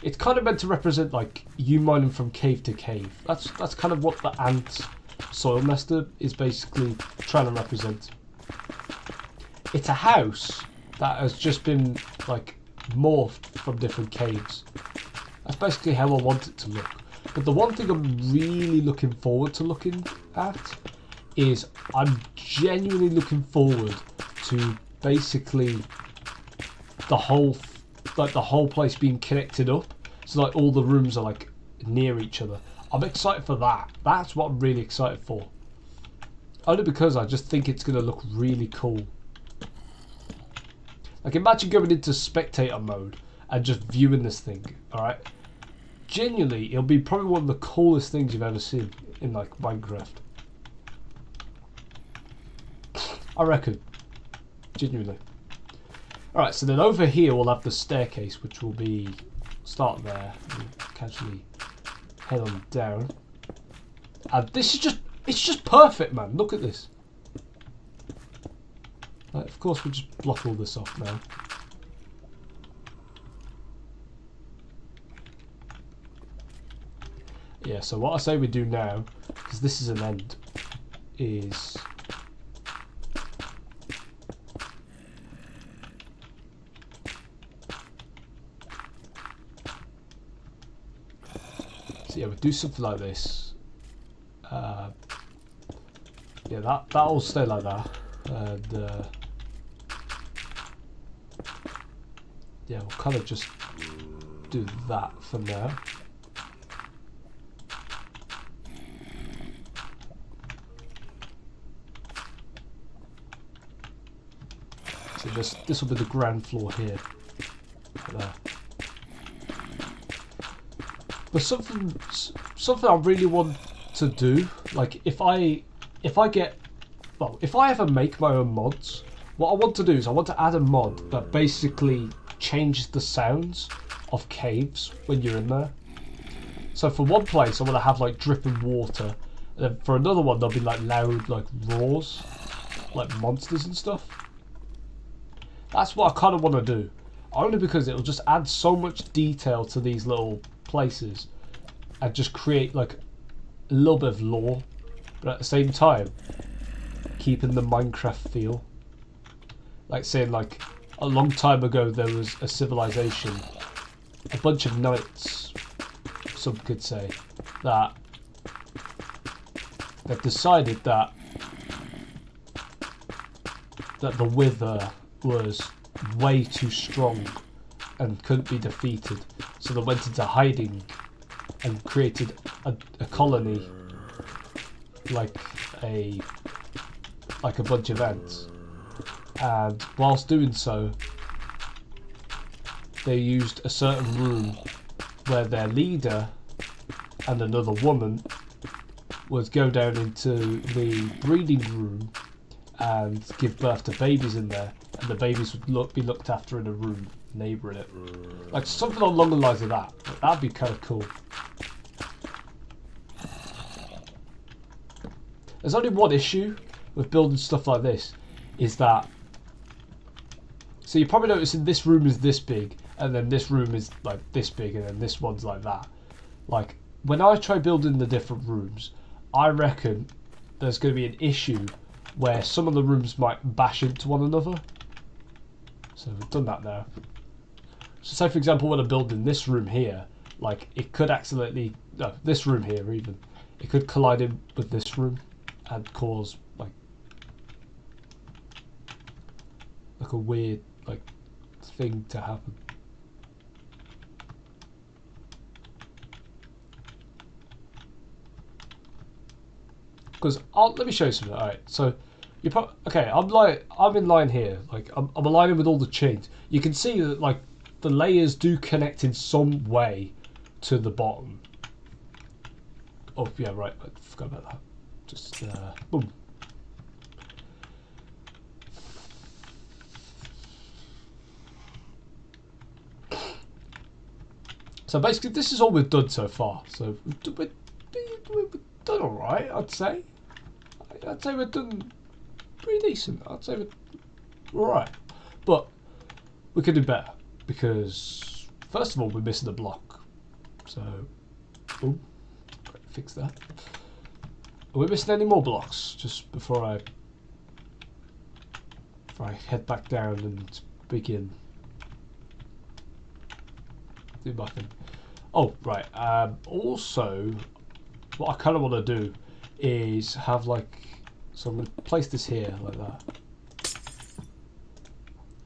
it's kind of meant to represent like you mining from cave to cave. That's kind of what the ant soil nester is basically trying to represent. It's a house that has just been like morphed from different caves. That's basically how I want it to look. But the one thing I'm really looking forward to looking at is I'm genuinely looking forward to basically the whole place being connected up, so like all the rooms are like near each other. I'm excited for that. That's what I'm really excited for. Only because I just think it's going to look really cool. Like, imagine going into spectator mode and just viewing this thing, alright? Genuinely, it'll be probably one of the coolest things you've ever seen in, like, Minecraft. I reckon. Genuinely. Alright, so then over here we'll have the staircase, which will be... start there and casually head on down. And this is just... it's just perfect, man. Look at this. Right, of course, we'll just block all this off now. Yeah, so what I say we do now, because this is an end, is... so yeah, we do something like this. Yeah, that'll stay like that. And yeah, we'll kind of just do that for now. So just this will be the ground floor here. Like there. But something I really want to do, like if I ever make my own mods, what I want to do is I want to add a mod that basically changes the sounds of caves when you're in there. So for one place, I want to have like dripping water, and then for another one, there'll be like loud like roars, like monsters and stuff. That's what I kind of want to do, only because it'll just add so much detail to these little places, and just create like a little bit of lore, but at the same time, keeping the Minecraft feel. Like saying like a long time ago there was a civilization, a bunch of knights, some could say, that they've decided that the Wither was way too strong and couldn't be defeated, so they went into hiding and created a colony, like a bunch of ants. And whilst doing so, they used a certain room where their leader and another woman would go down into the breeding room and give birth to babies in there, and the babies would be looked after in a room neighbouring it. Like something along the lines of that. Like, that'd be kind of cool. There's only one issue with building stuff like this, is that, so you probably noticing this room is this big, and then this room is like this big, and then this one's like that. Like, when I try building the different rooms, I reckon there's going to be an issue where some of the rooms might bash into one another. So we've done that now. So say for example when I'm building this room here, like it could accidentally, no, this room here even, it could collide in with this room and cause like a weird like thing to happen. Because let me show you something. All right, so you okay. I'm in line here. Like I'm aligning with all the chains. You can see that like the layers do connect in some way to the bottom. Oh yeah, right. I forgot about that. Just boom. So basically, this is all we've done so far. So we've done all right, I'd say. I'd say we've done pretty decent. I'd say we're all right, but we could do better because first of all, we're missing a block. So, oh, fix that. Are we missing any more blocks? Just before I head back down and begin. Do my thing. Oh, right. Also, what I kind of want to do is have like, so I'm going to place this here like that.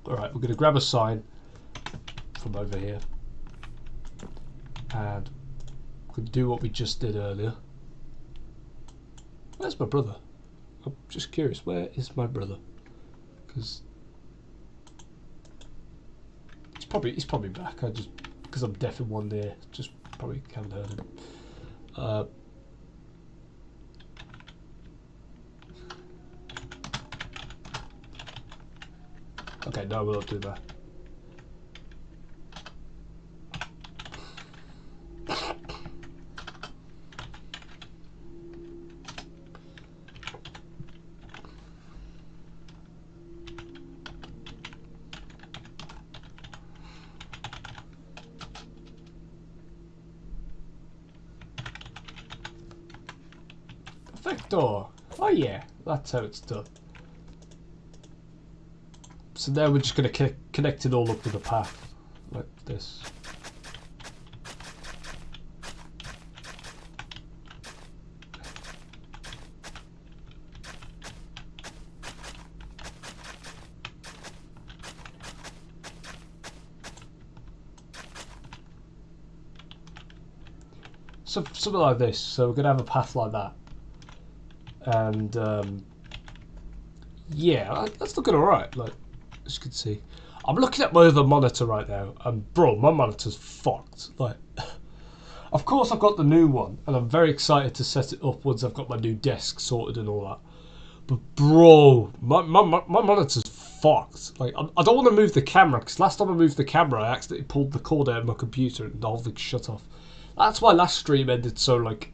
Alright, we're going to grab a sign from over here. And we can do what we just did earlier. Where's my brother? I'm just curious, where is my brother? Because he's probably back. I just, because I'm deaf in one ear, just probably haven't heard him. Okay, no, we'll not do that. Perfecto! Oh yeah, that's how it's done. So now we're just going to connect it all up with a path, like this. So something like this. So we're going to have a path like that. And yeah, that's looking alright. Like, as you can see, I'm looking at my other monitor right now, and bro, my monitor's fucked. Like, of course I've got the new one, and I'm very excited to set it up once I've got my new desk sorted and all that. But bro, my monitor's fucked. Like, I don't want to move the camera, because last time I moved the camera, I accidentally pulled the cord out of my computer and the whole thing shut off. That's why last stream ended so like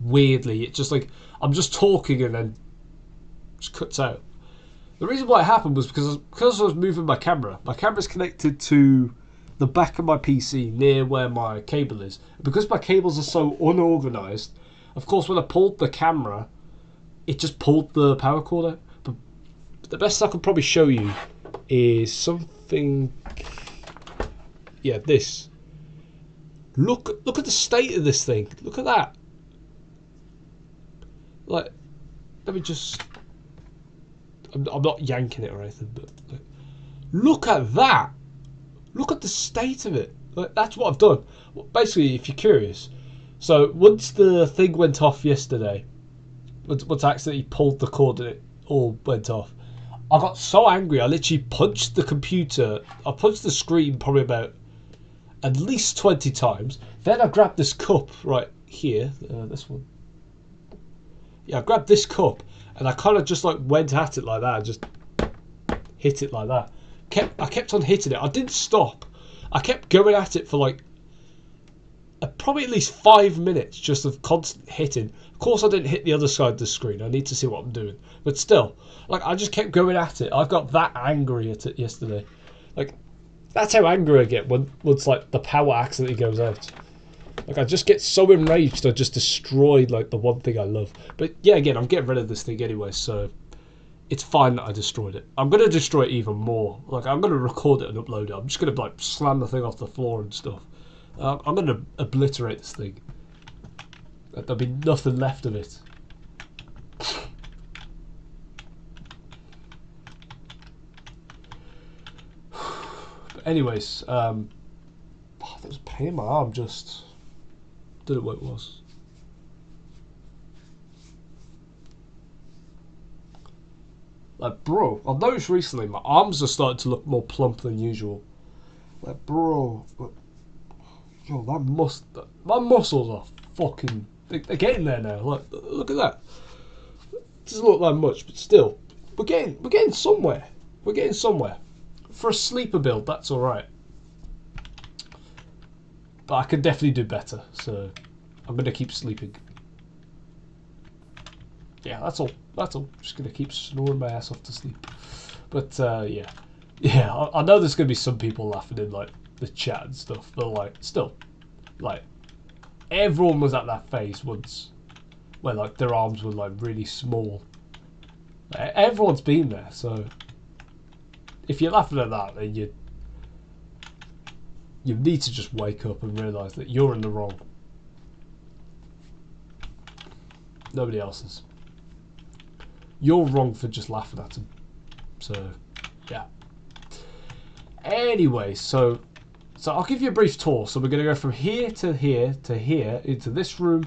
weirdly. It's just like I'm just talking and then just cuts out. The reason why it happened was because I was moving my camera. My camera's connected to the back of my PC near where my cable is. Because my cables are so unorganized, of course when I pulled the camera, it just pulled the power cord out. But the best I could probably show you is something. Yeah, this. Look at the state of this thing. Look at that. Like, let me just. I'm not yanking it or anything, but like, look at that. Look at the state of it. Like, that's what I've done. Basically, if you're curious, so once the thing went off yesterday, once I accidentally pulled the cord and it all went off, I got so angry I literally punched the computer. I punched the screen probably about at least 20 times. Then I grabbed this cup right here, this one. Yeah, I grabbed this cup and I kind of just like went at it like that. I just hit it like that. I kept on hitting it. I didn't stop. I kept going at it for like probably at least 5 minutes just of constant hitting. Of course I didn't hit the other side of the screen. I need to see what I'm doing. But still, like I just kept going at it. I got that angry at it yesterday. Like, that's how angry I get once like the power accidentally goes out. Like I just get so enraged I just destroyed like the one thing I love. But yeah, again, I'm getting rid of this thing anyway, so it's fine that I destroyed it. I'm gonna destroy it even more. Like I'm gonna record it and upload it. I'm just gonna like slam the thing off the floor and stuff. I'm gonna obliterate this thing. There'll be nothing left of it. But anyways, there was pain in my arm. Just did it what it was. Like, bro, I've noticed recently my arms are starting to look more plump than usual. Like, bro, yo, my muscles are fucking. They're getting there now. Like, look at that. It doesn't look like much, but still, we're getting somewhere. We're getting somewhere. For a sleeper build, that's all right. But I could definitely do better, so I'm gonna keep sleeping. Yeah, that's all. That's all. Just gonna keep snoring my ass off to sleep. But yeah. I know there's gonna be some people laughing in like the chat and stuff, but like still, like everyone was at that phase once, where like their arms were like really small. Like, everyone's been there, so if you're laughing at that, then you need to just wake up and realise that you're in the wrong. Nobody else is. You're wrong for just laughing at him. So, yeah. Anyway, so I'll give you a brief tour. So we're going to go from here to here to here, into this room,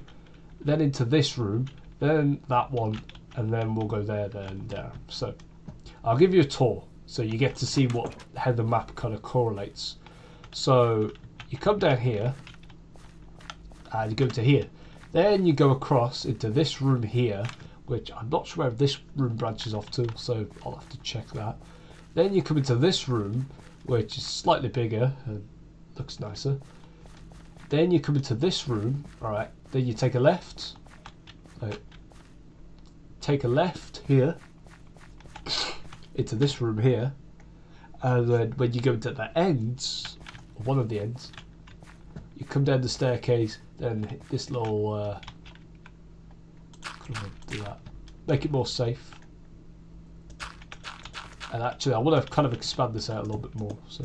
then into this room, then that one, and then we'll go there, then there. So I'll give you a tour so you get to see how the map kind of correlates. So you come down here and you go to here. Then you go across into this room here, which I'm not sure where this room branches off to, so I'll have to check that. Then you come into this room, which is slightly bigger and looks nicer. Then you come into this room, alright, then you take a left. Take a left here, into this room here, and then when you go to the ends, one of the ends, you come down the staircase, then hit this little do that. Make it more safe. And actually I want to kind of expand this out a little bit more, so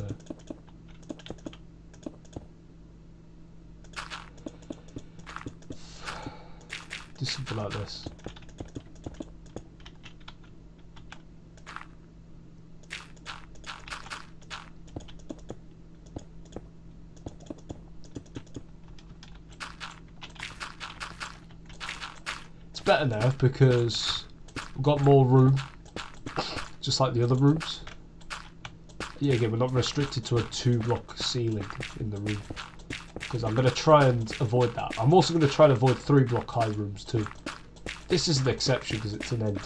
do something like this. Better now because we've got more room, just like the other rooms. Yeah, again, we're not restricted to a 2-block ceiling in the room, because I'm going to try and avoid that. I'm also going to try and avoid 3-block high rooms too. This is an exception because it's an end.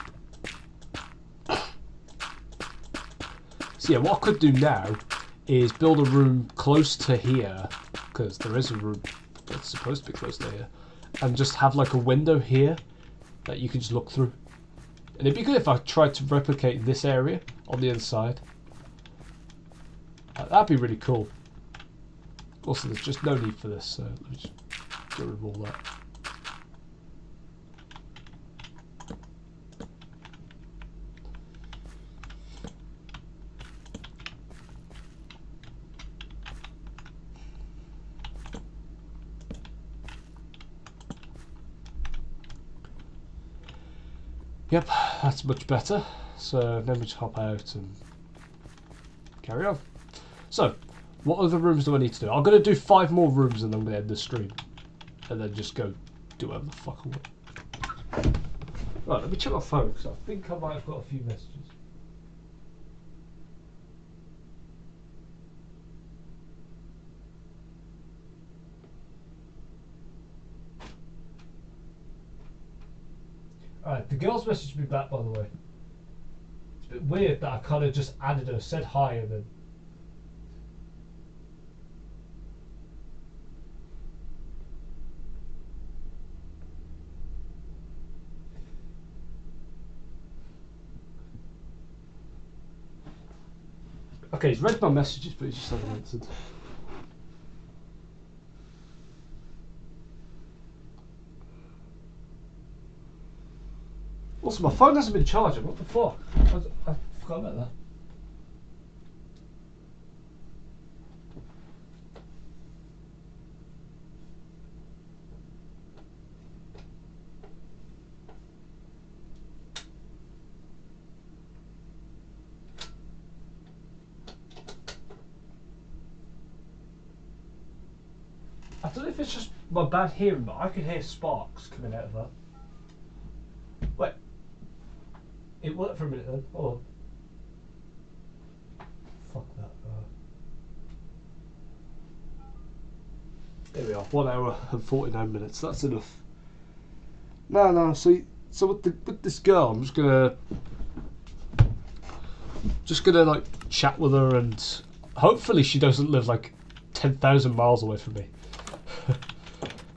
So yeah, what I could do now is build a room close to here, because there is a room It's supposed to be close to here. And just have like a window here that you can just look through. And it'd be good if I tried to replicate this area on the other side. That'd be really cool. Also, there's just no need for this, so let me just get rid of all that. Yep, that's much better. So then we just hop out and carry on. So, what other rooms do I need to do? I'm going to do 5 more rooms and then I'm going to end the stream. And then just go do whatever the fuck I want. Right, let me check my phone because I think I might have got a few messages. Alright, the girl's messaged me back, by the way. It's a bit weird that I kind of just added her, said hi, and then... Okay, he's read my messages, but he just hasn't answered. Also, my phone hasn't been charging. What the fuck? I forgot about that. I don't know if it's just my bad hearing, but I can hear sparks coming out of that. Wait. It worked for a minute then. Hold on. Fuck that. There we are. 1 hour and 49 minutes. That's enough. No. So with this girl, I'm just gonna like chat with her, and hopefully she doesn't live like 10,000 miles away from me.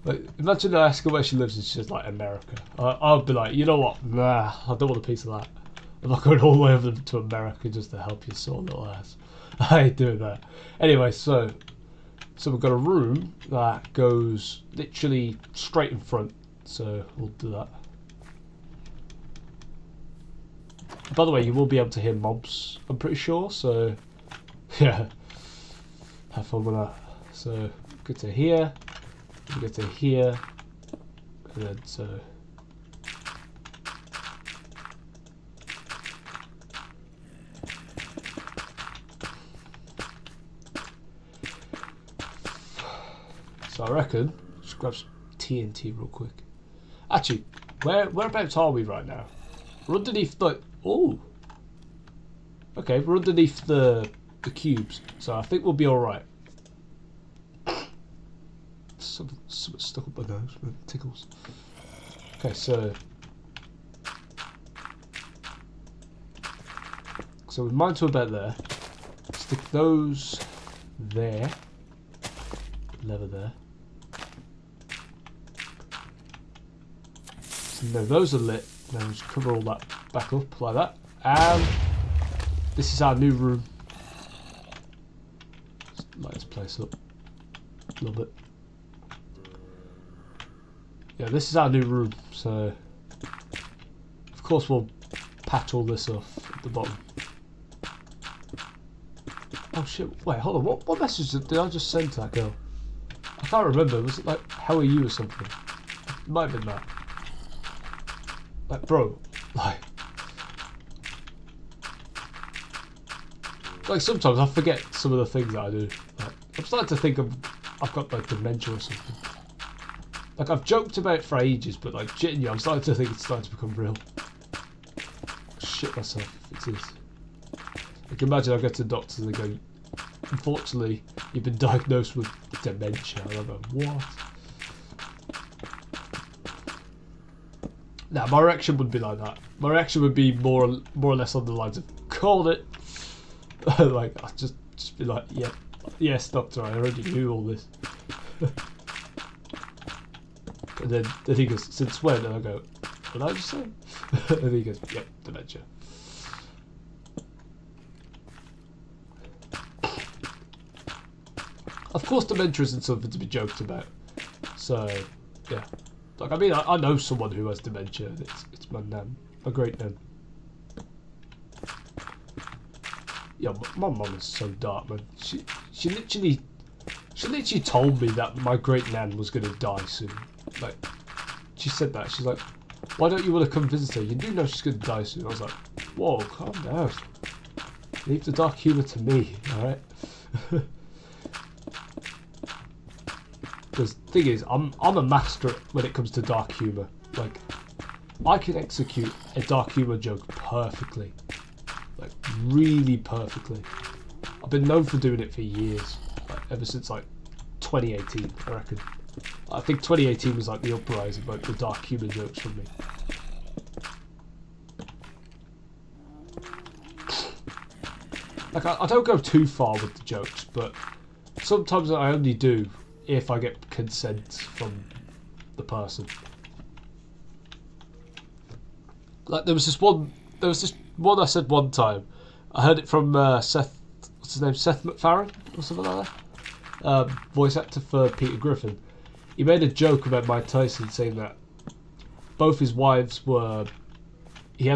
Like, imagine I ask her where she lives and she's like America. I'll be like, you know what? Nah, I don't want a piece of that. I'm not going all the way over to America just to help you sort little ass. I ain't doing that. Anyway, so we've got a room that goes literally straight in front. So we'll do that. By the way, you will be able to hear mobs, I'm pretty sure. So yeah, have fun with that. So good to hear. We get to here, and then so. So I reckon, just grab some TNT real quick. Actually, whereabouts are we right now? We're underneath the, oh. Okay, we're underneath the cubes, so I think we'll be all right. Something stuck up my nose, but it tickles. Okay, so we mine to about there. Stick those there. Lever there. So now those are lit. Now just cover all that back up like that. And this is our new room. Just light this place up a little bit. Yeah, this is our new room, so of course we'll patch all this off at the bottom. Oh shit, wait, hold on, what message did I just send to that girl? I can't remember, was it like, how are you or something? It might have been that. Like, bro, like sometimes I forget some of the things that I do. Like, I'm starting to think I've got like dementia or something. Like, I've joked about it for ages, but like, genuinely, I'm starting to think it's starting to become real. Shit myself if it is. I can imagine I go to the doctors and they go, unfortunately, you've been diagnosed with dementia. And I'm like, what? Nah, my reaction would be like that. My reaction would be more or less on the lines of, called it. Like, I'd just be like, yeah, yes, doctor, I already knew all this. And then he goes, since when? And I go, what did I just say? And he goes, yep, dementia. Of course, dementia isn't something to be joked about. So, yeah. Like, I mean, I know someone who has dementia. And it's my nan, my great nan. Yeah, my mum is so dark, man. She literally told me that my great nan was gonna die soon. Like, she said that. She's like, why don't you want to come visit her? You do know she's gonna die soon. I was like, whoa, calm down. Leave the dark humour to me, alright? Because the thing is, I'm a master when it comes to dark humour. Like, I can execute a dark humour joke perfectly. Like, really perfectly. I've been known for doing it for years. Like, ever since, like, 2018, I reckon. I think 2018 was, like, the uprising, like, the dark humour jokes from me. Like, I don't go too far with the jokes, but sometimes I only do if I get consent from the person. Like, there was this one I said one time. I heard it from Seth, what's his name, Seth MacFarlane or something like that. Voice actor for Peter Griffin. He made a joke about Mike Tyson, saying that both his wives were. He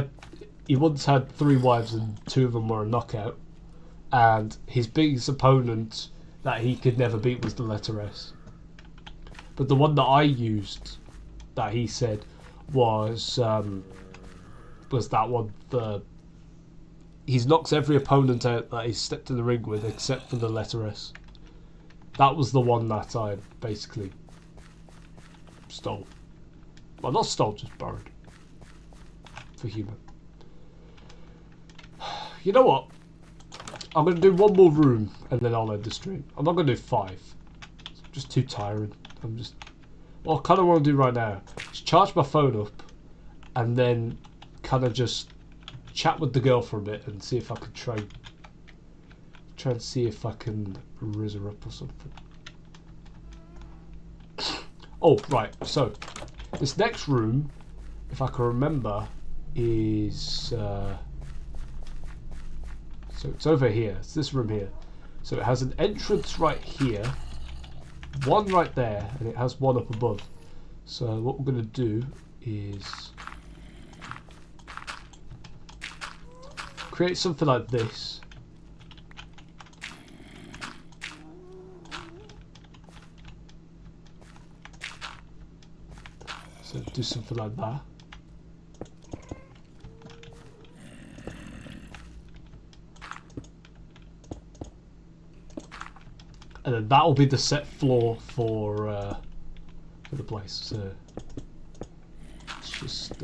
once had 3 wives and 2 of them were a knockout, and his biggest opponent that he could never beat was the letter S. But the one that I used, that he said, was that one. He's knocked every opponent out that he's stepped in the ring with, except for the letter S. That was the one that I basically stole. Well, not stole, just borrowed. For humour. You know what? I'm going to do one more room and then I'll end the stream. I'm not going to do 5. It's just too tiring. What I kind of want to do right now is charge my phone up and then kind of just chat with the girl for a bit and see if I can try and see if I can rizz her up or something. Oh, right. So, this next room, if I can remember, is... so it's over here. It's this room here. So it has an entrance right here, one right there, and it has one up above. So what we're going to do is create something like this. So do something like that. And then that'll be the set floor for the place. So it's just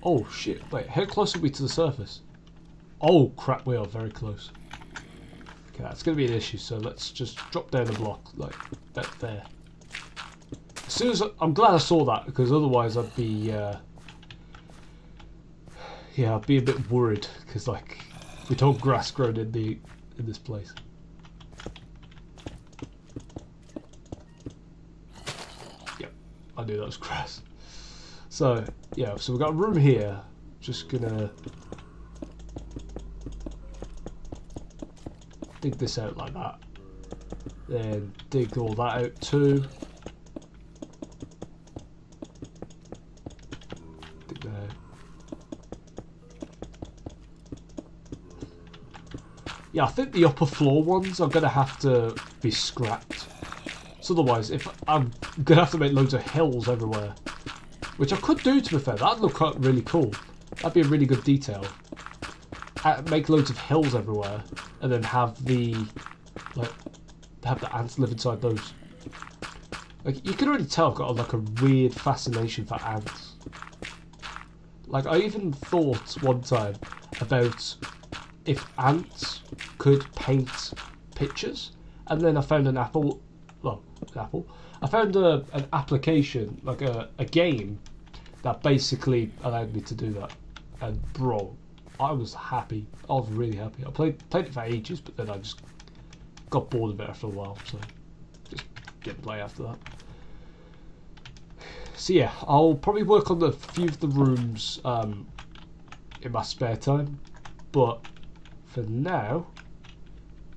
oh shit! Wait, how close are we to the surface? Oh crap, we are very close. Okay, that's gonna be an issue. So let's just drop down the block like that there. As soon as I'm glad I saw that, because otherwise I'd be I'd be a bit worried, because like. We don't grass grown in this place. Yep, I knew that was grass. So yeah, so we've got a room here. Just gonna dig this out like that. Then dig all that out too. Dig that out. Yeah, I think the upper floor ones are going to have to be scrapped. So otherwise, if I'm going to have to make loads of hills everywhere. Which I could do, to be fair. That'd look really cool. That'd be a really good detail. Make loads of hills everywhere. And then have the ants live inside those. Like, you can already tell I've got like a weird fascination for ants. Like, I even thought one time about if ants could paint pictures, and then I found I found an application, like a game, that basically allowed me to do that. And bro, I was happy. I was really happy. I played it for ages, but then I just got bored of it after a while. So just gameplay after that. So yeah, I'll probably work on a few of the rooms in my spare time, but for now,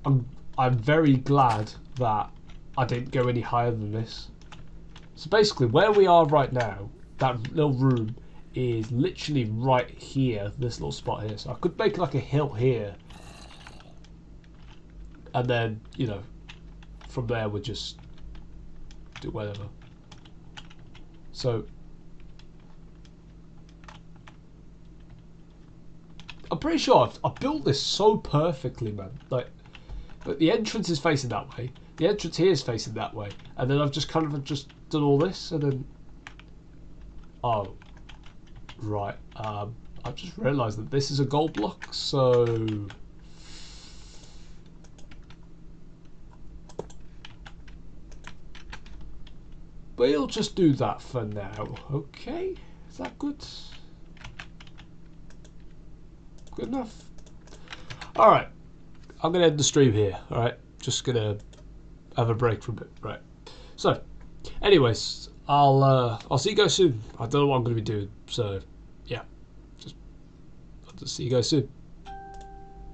I'm very glad that I didn't go any higher than this. So basically, where we are right now, that little room is literally right here, this little spot here. So I could make like a hill here, and then, you know, from there we'll just do whatever. So I'm pretty sure I've built this so perfectly, man. Like, but the entrance is facing that way. The entrance here is facing that way, and then I've just kind of just done all this, and then oh, right. I've just realised that this is a gold block, so we'll just do that for now. Okay, is that good? Good enough. All right, I'm gonna end the stream here. All right, just gonna have a break from it. Right. So, anyways, I'll see you guys soon. I don't know what I'm gonna be doing, so yeah, I'll just see you guys soon.